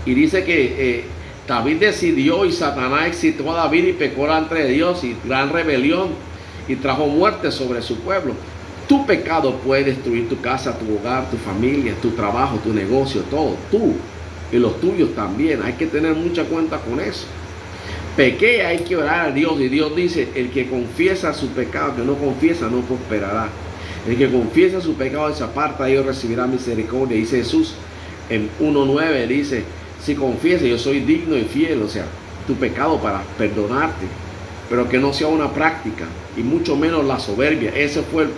Y dice que David decidió, y Satanás excitó a David y pecó delante de Dios, y gran rebelión, y trajo muerte sobre su pueblo. Tu pecado puede destruir tu casa, tu hogar, tu familia, tu trabajo, tu negocio, todo. Tú y los tuyos también. Hay que tener mucha cuenta con eso. Pequé, hay que orar a Dios. Y Dios dice, el que confiesa su pecado, que no confiesa, no prosperará. El que confiesa su pecado y se aparta, Dios recibirá misericordia. Dice Jesús en 1:9, dice, si confiesa, yo soy digno y fiel. O sea, tu pecado para perdonarte. Pero que no sea una práctica. Y mucho menos la soberbia. Ese fue el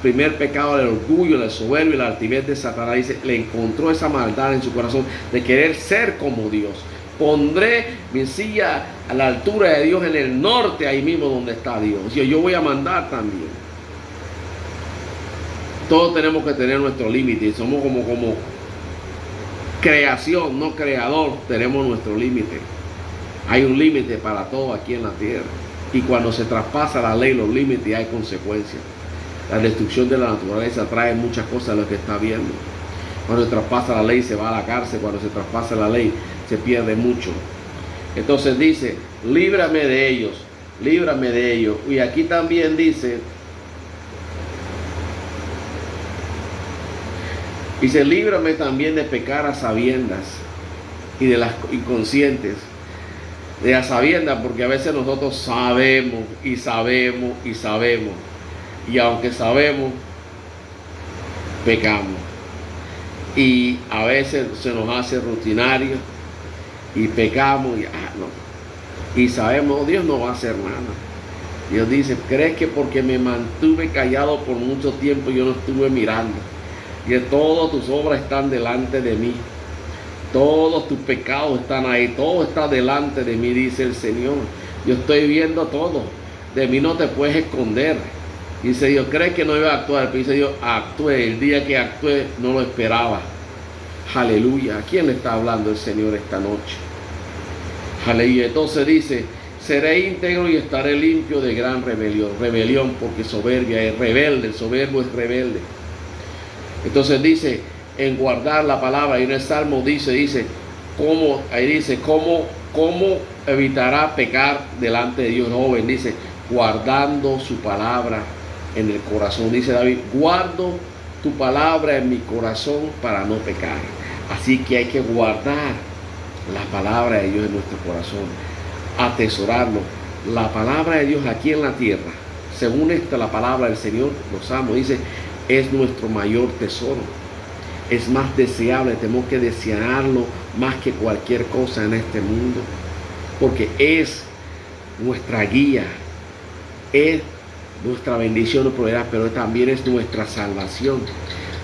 primer pecado, del orgullo, la soberbia y la altivez de Satanás. Dice, le encontró esa maldad en su corazón de querer ser como Dios. Pondré mi silla a la altura de Dios en el norte, ahí mismo donde está Dios. Yo voy a mandar también. Todos tenemos que tener nuestro límite. Somos como creación, no creador. Tenemos nuestro límite. Hay un límite para todo aquí en la tierra. Y cuando se traspasa la ley, los límites, hay consecuencias. La destrucción de la naturaleza trae muchas cosas a lo que está viendo. Cuando se traspasa la ley, se va a la cárcel. Cuando se traspasa la ley, se pierde mucho. Entonces dice, líbrame de ellos, líbrame de ellos. Y aquí también dice, Dice, líbrame también de pecar a sabiendas y de las inconscientes. De a sabiendas, porque a veces nosotros sabemos y sabemos y sabemos. Y aunque sabemos, pecamos. Y a veces se nos hace rutinario y pecamos y no. Y sabemos, Dios no va a hacer nada. Dios dice, ¿crees que porque me mantuve callado por mucho tiempo yo no estuve mirando? Y todas tus obras están delante de mí. Todos tus pecados están ahí. Todo está delante de mí, dice el Señor. Yo estoy viendo todo. De mí no te puedes esconder. Dice Dios, ¿crees que no iba a actuar? Pero dice Dios, actué. El día que actué no lo esperaba. Aleluya. ¿A quién le está hablando el Señor esta noche? Aleluya. Entonces dice, seré íntegro y estaré limpio de gran rebelión. Rebelión porque soberbia es rebelde. El soberbo es rebelde. Entonces dice, en guardar la palabra. Y en el Salmo dice, ¿cómo? Ahí dice, ¿cómo evitará pecar delante de Dios? Joven, dice, guardando su palabra en el corazón. Dice David, guardo tu palabra en mi corazón para no pecar. Así que hay que guardar la palabra de Dios en nuestro corazón, atesorarlo. La palabra de Dios aquí en la tierra, según la palabra del Señor, los Salmos dice, es nuestro mayor tesoro. Es más deseable, tenemos que desearlo más que cualquier cosa en este mundo, porque es nuestra guía, es nuestra bendición, pero también es nuestra salvación.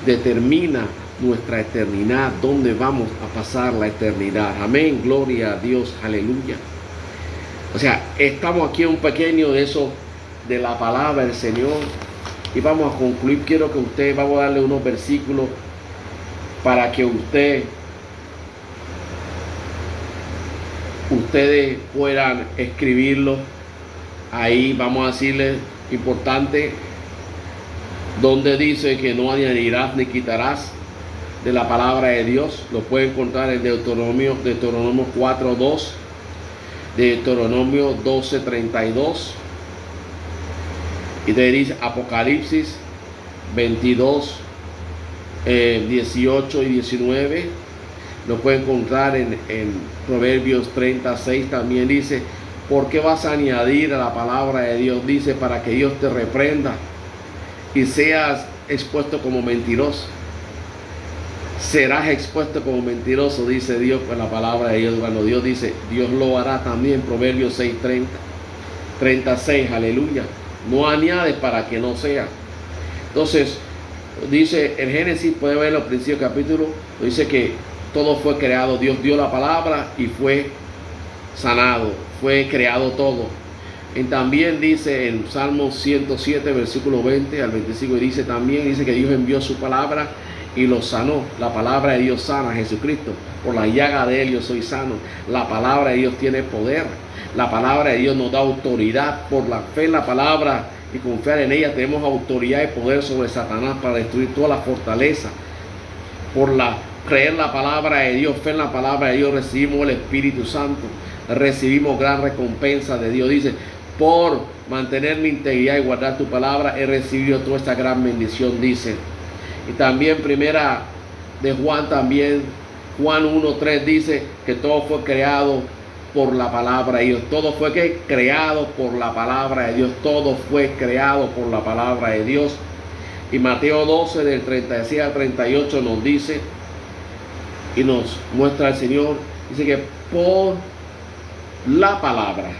Determina nuestra eternidad, dónde vamos a pasar la eternidad. Amén, gloria a Dios, aleluya. O sea, estamos aquí un pequeño de eso, de la palabra del Señor, y vamos a concluir. Quiero que vamos a darle unos versículos para que ustedes puedan escribirlo. Ahí vamos a decirle, importante, donde dice que no añadirás ni quitarás de la palabra de Dios. Lo pueden encontrar en Deuteronomio 4:2, Deuteronomio 12:32, y te dice Apocalipsis 22, 18 y 19. Lo pueden encontrar en Proverbios 36. También dice, ¿por qué vas a añadir a la palabra de Dios? Dice, para que Dios te reprenda y seas expuesto como mentiroso. Serás expuesto como mentiroso, dice Dios, con la palabra de Dios. Cuando Dios dice, Dios lo hará también. Proverbios 6:30, 36, aleluya. No añades para que no sea. Entonces, dice en Génesis, puede ver en los principios del capítulo, dice que todo fue creado. Dios dio la palabra y fue sanado, fue creado todo. Y también dice en Salmo 107, versículo 20 al 25, y dice que Dios envió su palabra y lo sanó. La palabra de Dios sana, Jesucristo. Por la llaga de Él yo soy sano. La palabra de Dios tiene poder. La palabra de Dios nos da autoridad. Por la fe en la palabra y confiar en ella tenemos autoridad y poder sobre Satanás para destruir toda la fortaleza. Por creer la palabra de Dios, fe en la palabra de Dios, recibimos el Espíritu Santo. Recibimos gran recompensa de Dios. Dice, por mantener mi integridad y guardar tu palabra he recibido toda esta gran bendición, dice. Y también primera de Juan, también Juan 1:3 dice que todo fue creado por la palabra de Dios. Todo fue creado por la palabra de Dios. Todo fue creado por la palabra de Dios. Y Mateo 12 del 36 al 38 nos dice y nos muestra el Señor, dice que por la palabra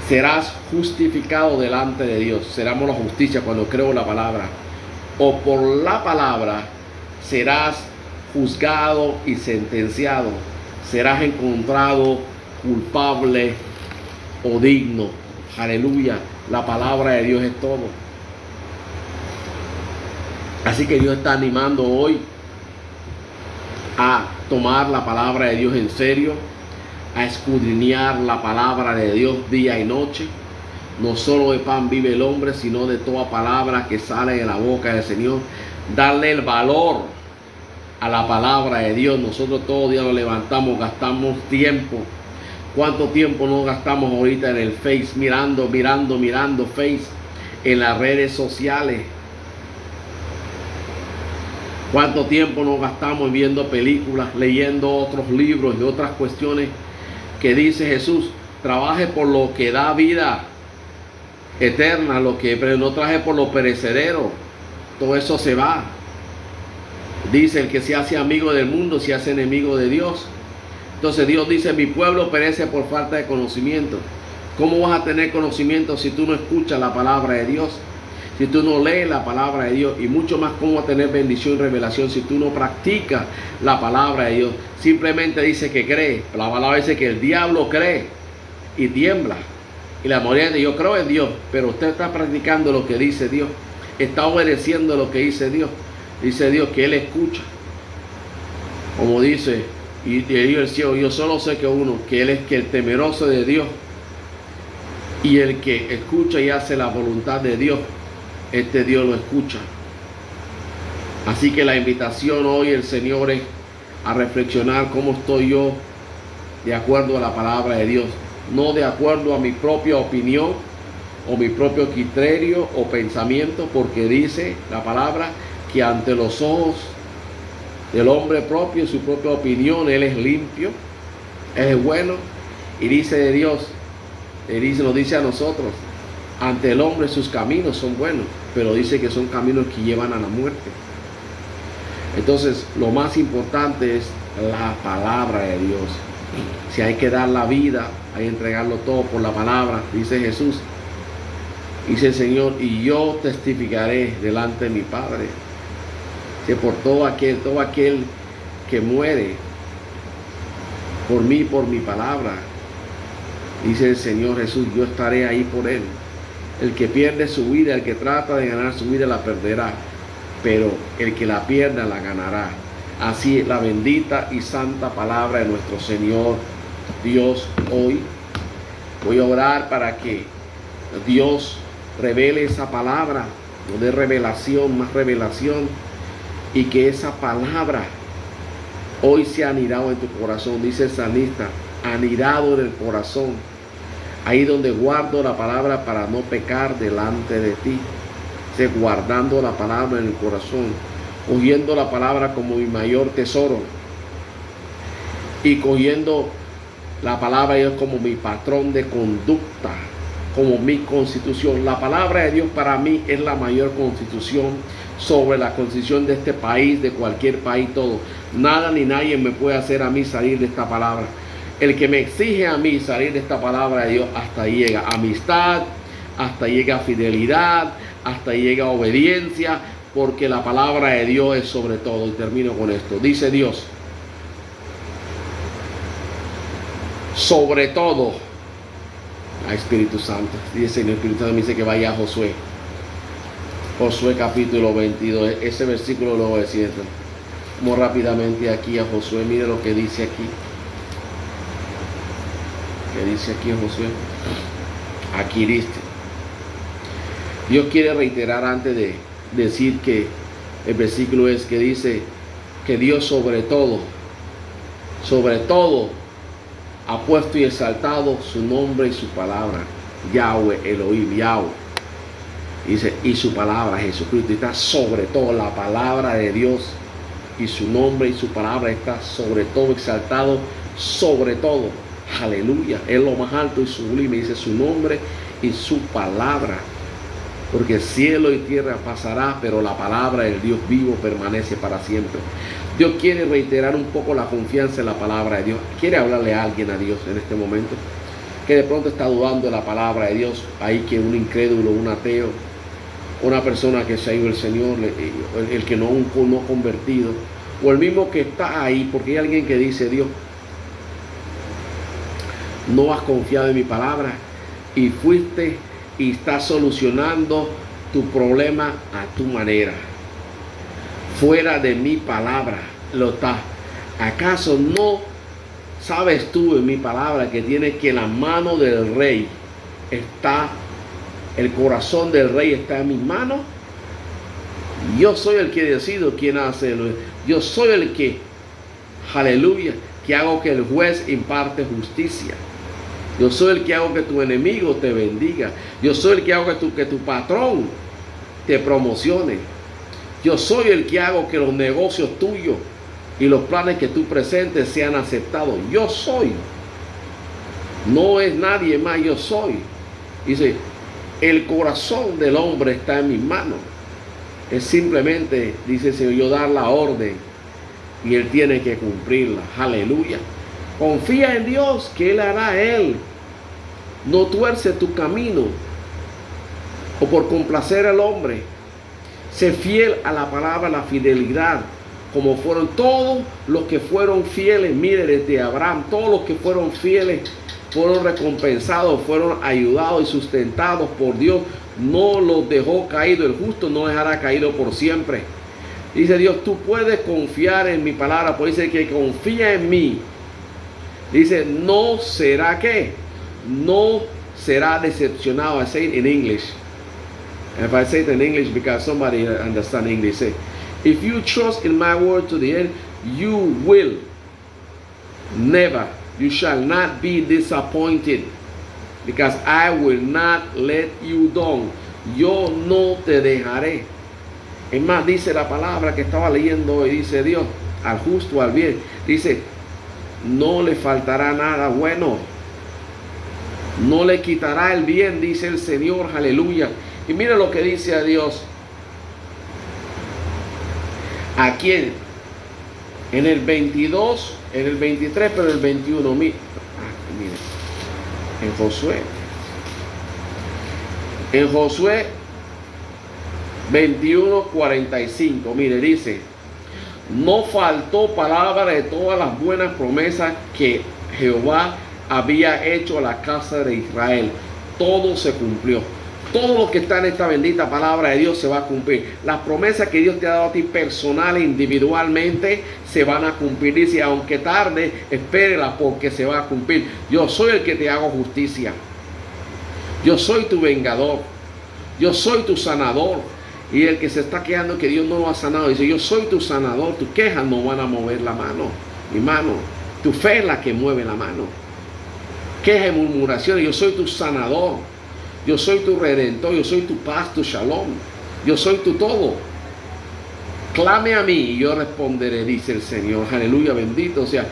serás justificado delante de Dios. Seremos la justicia cuando creo la palabra. O por la palabra serás juzgado y sentenciado. Serás encontrado culpable o digno. Aleluya. La palabra de Dios es todo. Así que Dios está animando hoy a tomar la palabra de Dios en serio, a escudriñar la palabra de Dios día y noche. No solo de pan vive el hombre, sino de toda palabra que sale de la boca del Señor. Darle el valor a la palabra de Dios. Nosotros todos los días nos levantamos, gastamos tiempo. ¿Cuánto tiempo no gastamos ahorita en el Face, mirando Face, en las redes sociales? ¿Cuánto tiempo nos gastamos viendo películas, leyendo otros libros y otras cuestiones que dice Jesús? Trabaje por lo que da vida eterna, pero no traje por lo perecedero. Todo eso se va. Dice: el que se hace amigo del mundo se hace enemigo de Dios. Entonces Dios dice: mi pueblo perece por falta de conocimiento. ¿Cómo vas a tener conocimiento si tú no escuchas la palabra de Dios? Si tú no lees la palabra de Dios, y mucho más cómo va a tener bendición y revelación si tú no practicas la palabra de Dios. Simplemente dice que cree. La palabra dice que el diablo cree y tiembla. Y la mayoría dice: yo creo en Dios, pero usted está practicando lo que dice Dios, está obedeciendo lo que dice Dios. Dice Dios que Él escucha. Como dice, y el cielo: yo solo sé que uno, que Él es que el temeroso de Dios y el que escucha y hace la voluntad de Dios. Este Dios lo escucha. Así que la invitación hoy el Señor es a reflexionar cómo estoy yo de acuerdo a la palabra de Dios, no de acuerdo a mi propia opinión o mi propio criterio o pensamiento, porque dice la palabra que ante los ojos del hombre propio, su propia opinión, Él es limpio, Él es bueno. Y dice de Dios, nos dice a nosotros: ante el hombre sus caminos son buenos, pero dice que son caminos que llevan a la muerte. Entonces lo más importante es la palabra de Dios. Si hay que dar la vida, hay que entregarlo todo por la palabra. Dice Jesús, dice el Señor: y yo testificaré delante de mi Padre, que por todo aquel que muere por mí, por mi palabra, dice el Señor Jesús, yo estaré ahí por él. El que pierde su vida, el que trata de ganar su vida, la perderá, pero el que la pierda, la ganará. Así es la bendita y santa palabra de nuestro Señor Dios hoy. Voy a orar para que Dios revele esa palabra, nos dé revelación, más revelación, y que esa palabra hoy sea anidado en tu corazón. Dice el salmista: anidado en el corazón. Ahí donde guardo la palabra para no pecar delante de ti. Guardando la palabra en el corazón, cogiendo la palabra como mi mayor tesoro, y cogiendo la palabra de Dios como mi patrón de conducta, como mi constitución. La palabra de Dios para mí es la mayor constitución sobre la constitución de este país, de cualquier país, todo. Nada ni nadie me puede hacer a mí salir de esta palabra. El que me exige a mí salir de esta palabra de Dios, hasta ahí llega amistad, hasta ahí llega fidelidad, hasta ahí llega obediencia, porque la palabra de Dios es sobre todo. Y termino con esto. Dice Dios: sobre todo, a Espíritu Santo. Dice el Espíritu Santo, me dice que vaya a Josué. Josué capítulo 22. Ese versículo lo voy a decir. Vamos rápidamente aquí a Josué. Mire lo que dice aquí. ¿Qué dice aquí Josué? Aquí dice: Dios quiere reiterar antes de decir que el versículo es que dice que Dios sobre todo ha puesto y exaltado su nombre y su palabra. Yahweh, Elohim, Yahweh. Dice, y su palabra, Jesucristo, está sobre todo. La palabra de Dios y su nombre y su palabra está sobre todo, exaltado sobre todo. Aleluya, es lo más alto y sublime. Dice su nombre y su palabra, porque cielo y tierra pasará, pero la palabra del Dios vivo permanece para siempre. Dios quiere reiterar un poco la confianza en la palabra de Dios. Quiere hablarle a alguien, a Dios, en este momento, que de pronto está dudando de la palabra de Dios. Ahí que un incrédulo, un ateo, una persona que se ha ido el Señor, el que no convertido, o el mismo que está ahí, porque hay alguien que dice: Dios, no has confiado en mi palabra, y fuiste y estás solucionando tu problema a tu manera, fuera de mi palabra lo está. ¿Acaso no sabes tú en mi palabra que tienes que la mano del rey está, el corazón del rey está en mis manos? Yo soy el que decido quién hacerlo. Yo soy el que, aleluya, que hago que el juez imparte justicia. Yo soy el que hago que tu enemigo te bendiga. Yo soy el que hago que tu patrón te promocione. Yo soy el que hago que los negocios tuyos y los planes que tú presentes sean aceptados. Yo soy. No es nadie más, yo soy. Dice, el corazón del hombre está en mis manos. Es simplemente, dice el Señor, yo dar la orden y Él tiene que cumplirla. Aleluya. Confía en Dios que Él hará Él. No tuerce tu camino o por complacer al hombre. Sé fiel a la palabra, la fidelidad, como fueron todos los que fueron fieles. Mire, desde Abraham, todos los que fueron fieles fueron recompensados, fueron ayudados y sustentados por Dios. No los dejó caído. El justo no dejará caído por siempre. Dice Dios, tú puedes confiar en mi palabra. Pues dice que confía en mí. Dice, no será ¿qué? No será decepcionado. I say it in English. If I say it in English because somebody understands English, say, if you trust in my word to the end, you will never, you shall not be disappointed, because I will not let you down. Yo no te dejaré. Es más, dice la palabra que estaba leyendo hoy, dice Dios, al justo, al bien, dice, no le faltará nada bueno, no le quitará el bien, dice el Señor, aleluya. Y mira lo que dice a Dios aquí en el 22, en el 23, pero el 21, mire, en Josué 21:45, mire, dice, no faltó palabra de todas las buenas promesas que Jehová había hecho a la casa de Israel. Todo se cumplió. Todo lo que está en esta bendita palabra de Dios se va a cumplir. Las promesas que Dios te ha dado a ti personal e individualmente se van a cumplir. Dice, aunque tarde, espérela porque se va a cumplir. Yo soy el que te hago justicia. Yo soy tu vengador. Yo soy tu sanador. Y el que se está quejando que Dios no lo ha sanado, dice, yo soy tu sanador. Tus quejas no van a mover la mano. Mi mano. Tu fe es la que mueve la mano. Queja y murmuraciones. Yo soy tu sanador. Yo soy tu redentor, yo soy tu paz, tu shalom. Yo soy tu todo. Clame a mí y yo responderé, dice el Señor. Aleluya, bendito. O sea,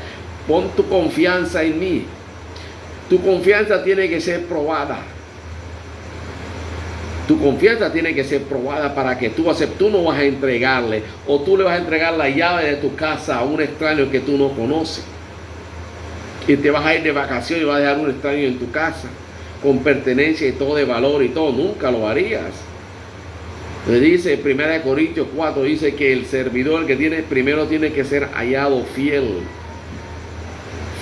pon tu confianza en mí. Tu confianza tiene que ser probada. Tu confianza tiene que ser probada para que tú aceptes. Tú no vas a entregarle, o tú le vas a entregar la llave de tu casa a un extraño que tú no conoces. Y te vas a ir de vacaciones y vas a dejar un extraño en tu casa, con pertenencia y todo de valor y todo. Nunca lo harías. Le dice 1 Corintios 4, dice que el servidor que tiene primero tiene que ser hallado fiel.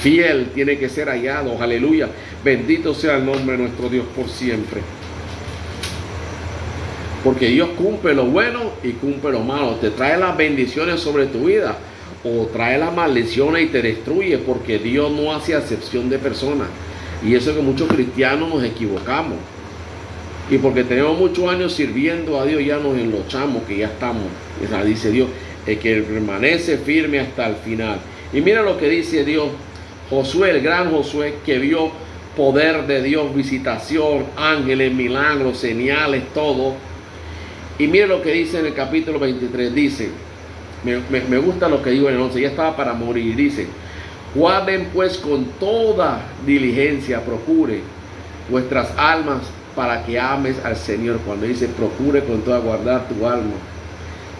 Fiel tiene que ser hallado. Aleluya. Bendito sea el nombre de nuestro Dios por siempre. Porque Dios cumple lo bueno y cumple lo malo. Te trae las bendiciones sobre tu vida o trae las maldiciones y te destruye, porque Dios no hace acepción de personas. Y eso es que muchos cristianos nos equivocamos. Y porque tenemos muchos años sirviendo a Dios, ya nos enlochamos, que ya estamos. O sea, dice Dios, el que permanece firme hasta el final. Y mira lo que dice Dios. Josué, el gran Josué, que vio poder de Dios, visitación, ángeles, milagros, señales, todo. Y mira lo que dice en el capítulo 23. Dice, me gusta lo que digo en el 11. Ya estaba para morir. Dice, guarden pues con toda diligencia, procure vuestras almas para que ames al Señor. Cuando dice procure con toda, guardar tu alma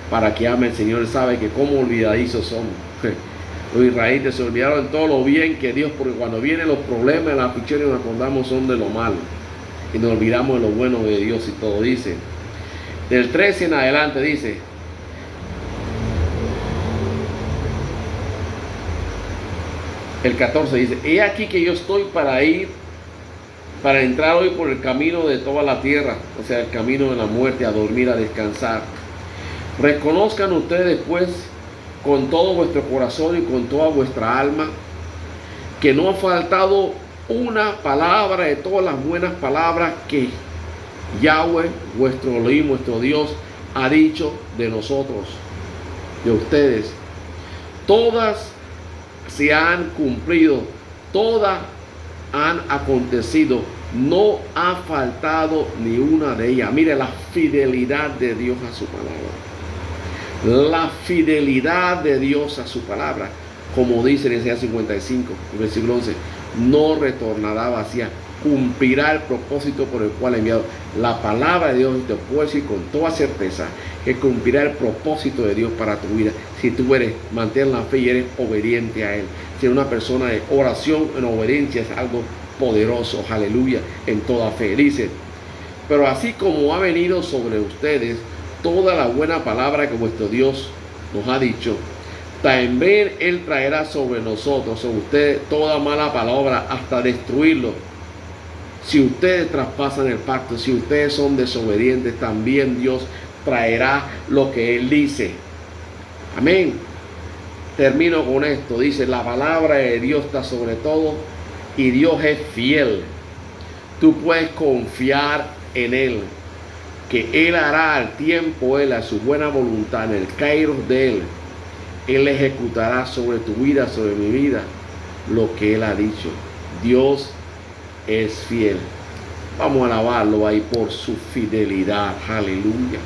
para que ame al Señor, sabe que como olvidadizos somos. Los israelitas se olvidaron de todo lo bien que Dios, porque cuando vienen los problemas, las aflicciones, nos acordamos son de lo malo y nos olvidamos de lo bueno de Dios y todo. Dice, del 13 en adelante, dice, el 14 dice, he aquí que yo estoy para entrar hoy por el camino de toda la tierra, o sea, el camino de la muerte, a dormir, a descansar. Reconozcan ustedes pues con todo vuestro corazón y con toda vuestra alma que no ha faltado una palabra de todas las buenas palabras que Yahweh, vuestro Elohim, vuestro Dios, ha dicho de nosotros, de ustedes. Todas se han cumplido, todas han acontecido, no ha faltado ni una de ellas. Mire la fidelidad de Dios a su palabra. La fidelidad de Dios a su palabra, como dice en Isaías 55, versículo 11, no retornará vacía, cumplirá el propósito por el cual ha enviado. La palabra de Dios, te puedo decir con toda certeza que cumplirá el propósito de Dios para tu vida si tú mantienes la fe y eres obediente a Él. Si eres una persona de oración en obediencia, es algo poderoso, aleluya, en toda fe. Dice, pero así como ha venido sobre ustedes toda la buena palabra que vuestro Dios nos ha dicho, también Él traerá sobre nosotros, sobre ustedes, toda mala palabra hasta destruirlo. Si ustedes traspasan el pacto, si ustedes son desobedientes, también Dios traerá lo que Él dice. Amén. Termino con esto. Dice, la palabra de Dios está sobre todo y Dios es fiel. Tú puedes confiar en Él, que Él hará al tiempo, Él a su buena voluntad, en el kairos de Él. Él ejecutará sobre tu vida, sobre mi vida, lo que Él ha dicho. Dios es fiel. Vamos a alabarlo ahí por su fidelidad. Aleluya.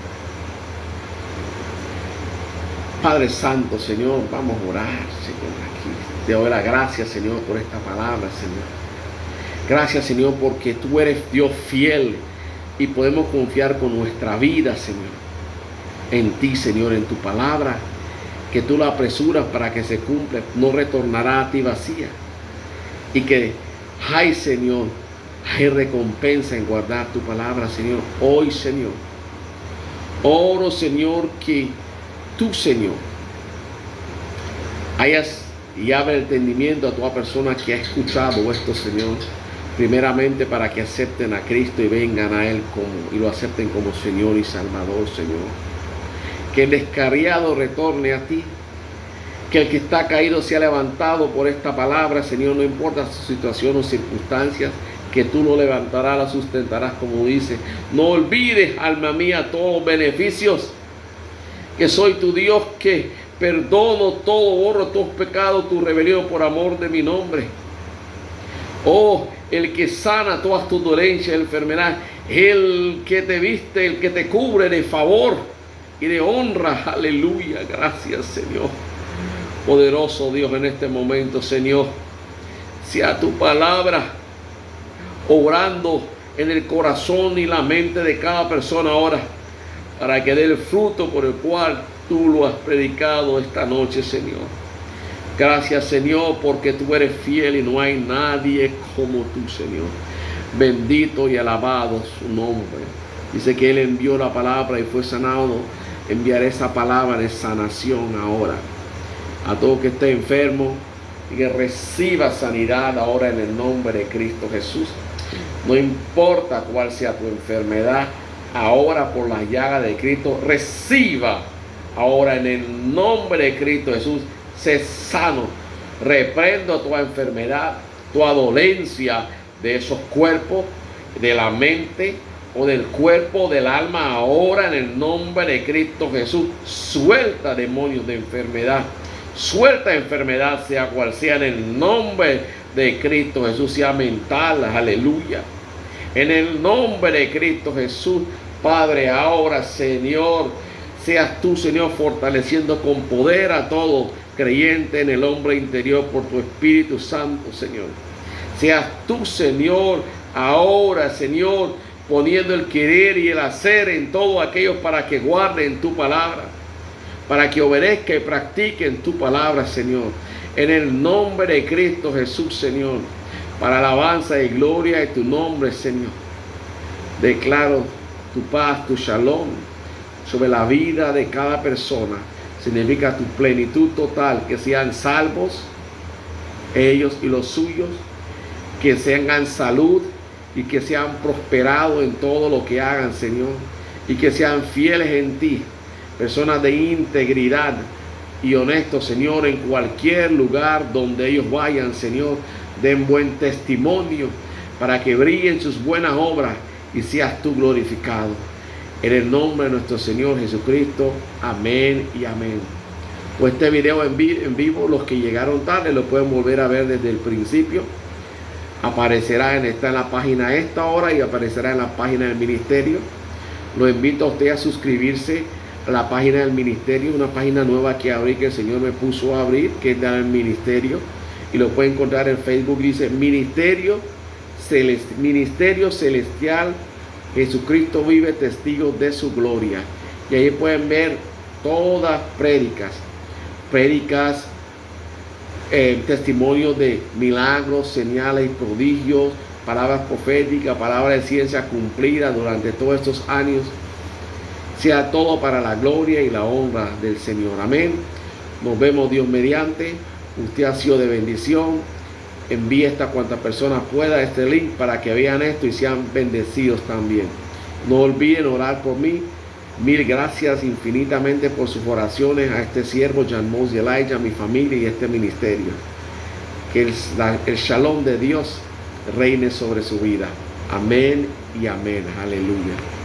Padre Santo, Señor, vamos a orar, Señor, aquí. Te doy las gracias, Señor, por esta palabra, Señor. Gracias, Señor, porque tú eres Dios fiel y podemos confiar con nuestra vida, Señor, en ti, Señor, en tu palabra, que tú la apresuras para que se cumpla, no retornará a ti vacía. Y que hay, Señor, hay recompensa en guardar tu palabra, Señor. Hoy, Señor, oro, Señor, que tú, Señor, hayas y abre el entendimiento a toda persona que ha escuchado esto, Señor, primeramente para que acepten a Cristo y vengan a Él y lo acepten como Señor y Salvador, Señor. Que el descarriado retorne a ti, que el que está caído sea levantado por esta palabra, Señor, no importa su situación o circunstancias, que tú lo levantarás, la sustentarás, como dice. No olvides, alma mía, todos los beneficios, que soy tu Dios, que perdono todo, borro tus pecados, tu rebelión por amor de mi nombre. Oh, el que sana todas tus dolencias, enfermedades, el que te viste, el que te cubre de favor y de honra. Aleluya, gracias, Señor. Poderoso Dios, en este momento, Señor, sea tu palabra obrando en el corazón y la mente de cada persona ahora, para que dé el fruto por el cual tú lo has predicado esta noche, Señor. Gracias, Señor, porque tú eres fiel y no hay nadie como tú, Señor. Bendito y alabado su nombre. Dice que Él envió la palabra y fue sanado. Enviaré esa palabra de sanación ahora a todo que esté enfermo y que reciba sanidad ahora en el nombre de Cristo Jesús. No importa cuál sea tu enfermedad, ahora por las llagas de Cristo, reciba ahora en el nombre de Cristo Jesús. Sé sano. Reprendo toda enfermedad, toda dolencia de esos cuerpos, de la mente o del cuerpo, del alma, ahora en el nombre de Cristo Jesús. Suelta demonios de enfermedad. Suelta enfermedad, sea cual sea, en el nombre de Cristo Jesús, sea mental, aleluya. En el nombre de Cristo Jesús, Padre, ahora, Señor, seas tú, Señor, fortaleciendo con poder a todo creyente en el hombre interior por tu Espíritu Santo, Señor. Seas tú, Señor, ahora, Señor, poniendo el querer y el hacer en todos aquellos para que guarden tu palabra, para que obedezcan y practiquen tu palabra, Señor. En el nombre de Cristo Jesús, Señor, para alabanza y gloria de tu nombre, Señor. Declaro tu paz, tu shalom sobre la vida de cada persona. Significa tu plenitud total, que sean salvos ellos y los suyos, que tengan salud y que sean prosperados en todo lo que hagan, Señor, y que sean fieles en ti, personas de integridad y honestos, Señor, en cualquier lugar donde ellos vayan, Señor. Den buen testimonio para que brillen sus buenas obras y seas tú glorificado. En el nombre de nuestro Señor Jesucristo. Amén y amén. Pues este video en vivo, los que llegaron tarde lo pueden volver a ver desde el principio. Aparecerá está en la página a esta hora y aparecerá en la página del ministerio. Lo invito a usted a suscribirse la página del ministerio, una página nueva que abrí, que el Señor me puso a abrir, que es del ministerio, y lo pueden encontrar en Facebook. Dice Ministerio Celestial Jesucristo Vive, Testigos de su Gloria. Y ahí pueden ver todas prédicas, testimonios de milagros, señales y prodigios, palabras proféticas, palabras de ciencia cumplidas durante todos estos años. Sea todo para la gloria y la honra del Señor. Amén. Nos vemos Dios mediante. Usted ha sido de bendición. Envíe esta cuantas personas pueda este link para que vean esto y sean bendecidos también. No olviden orar por mí. Mil gracias infinitamente por sus oraciones a este siervo Jan Mose y Elijah, a mi familia y este ministerio. Que el shalom de Dios reine sobre su vida. Amén y amén. Aleluya.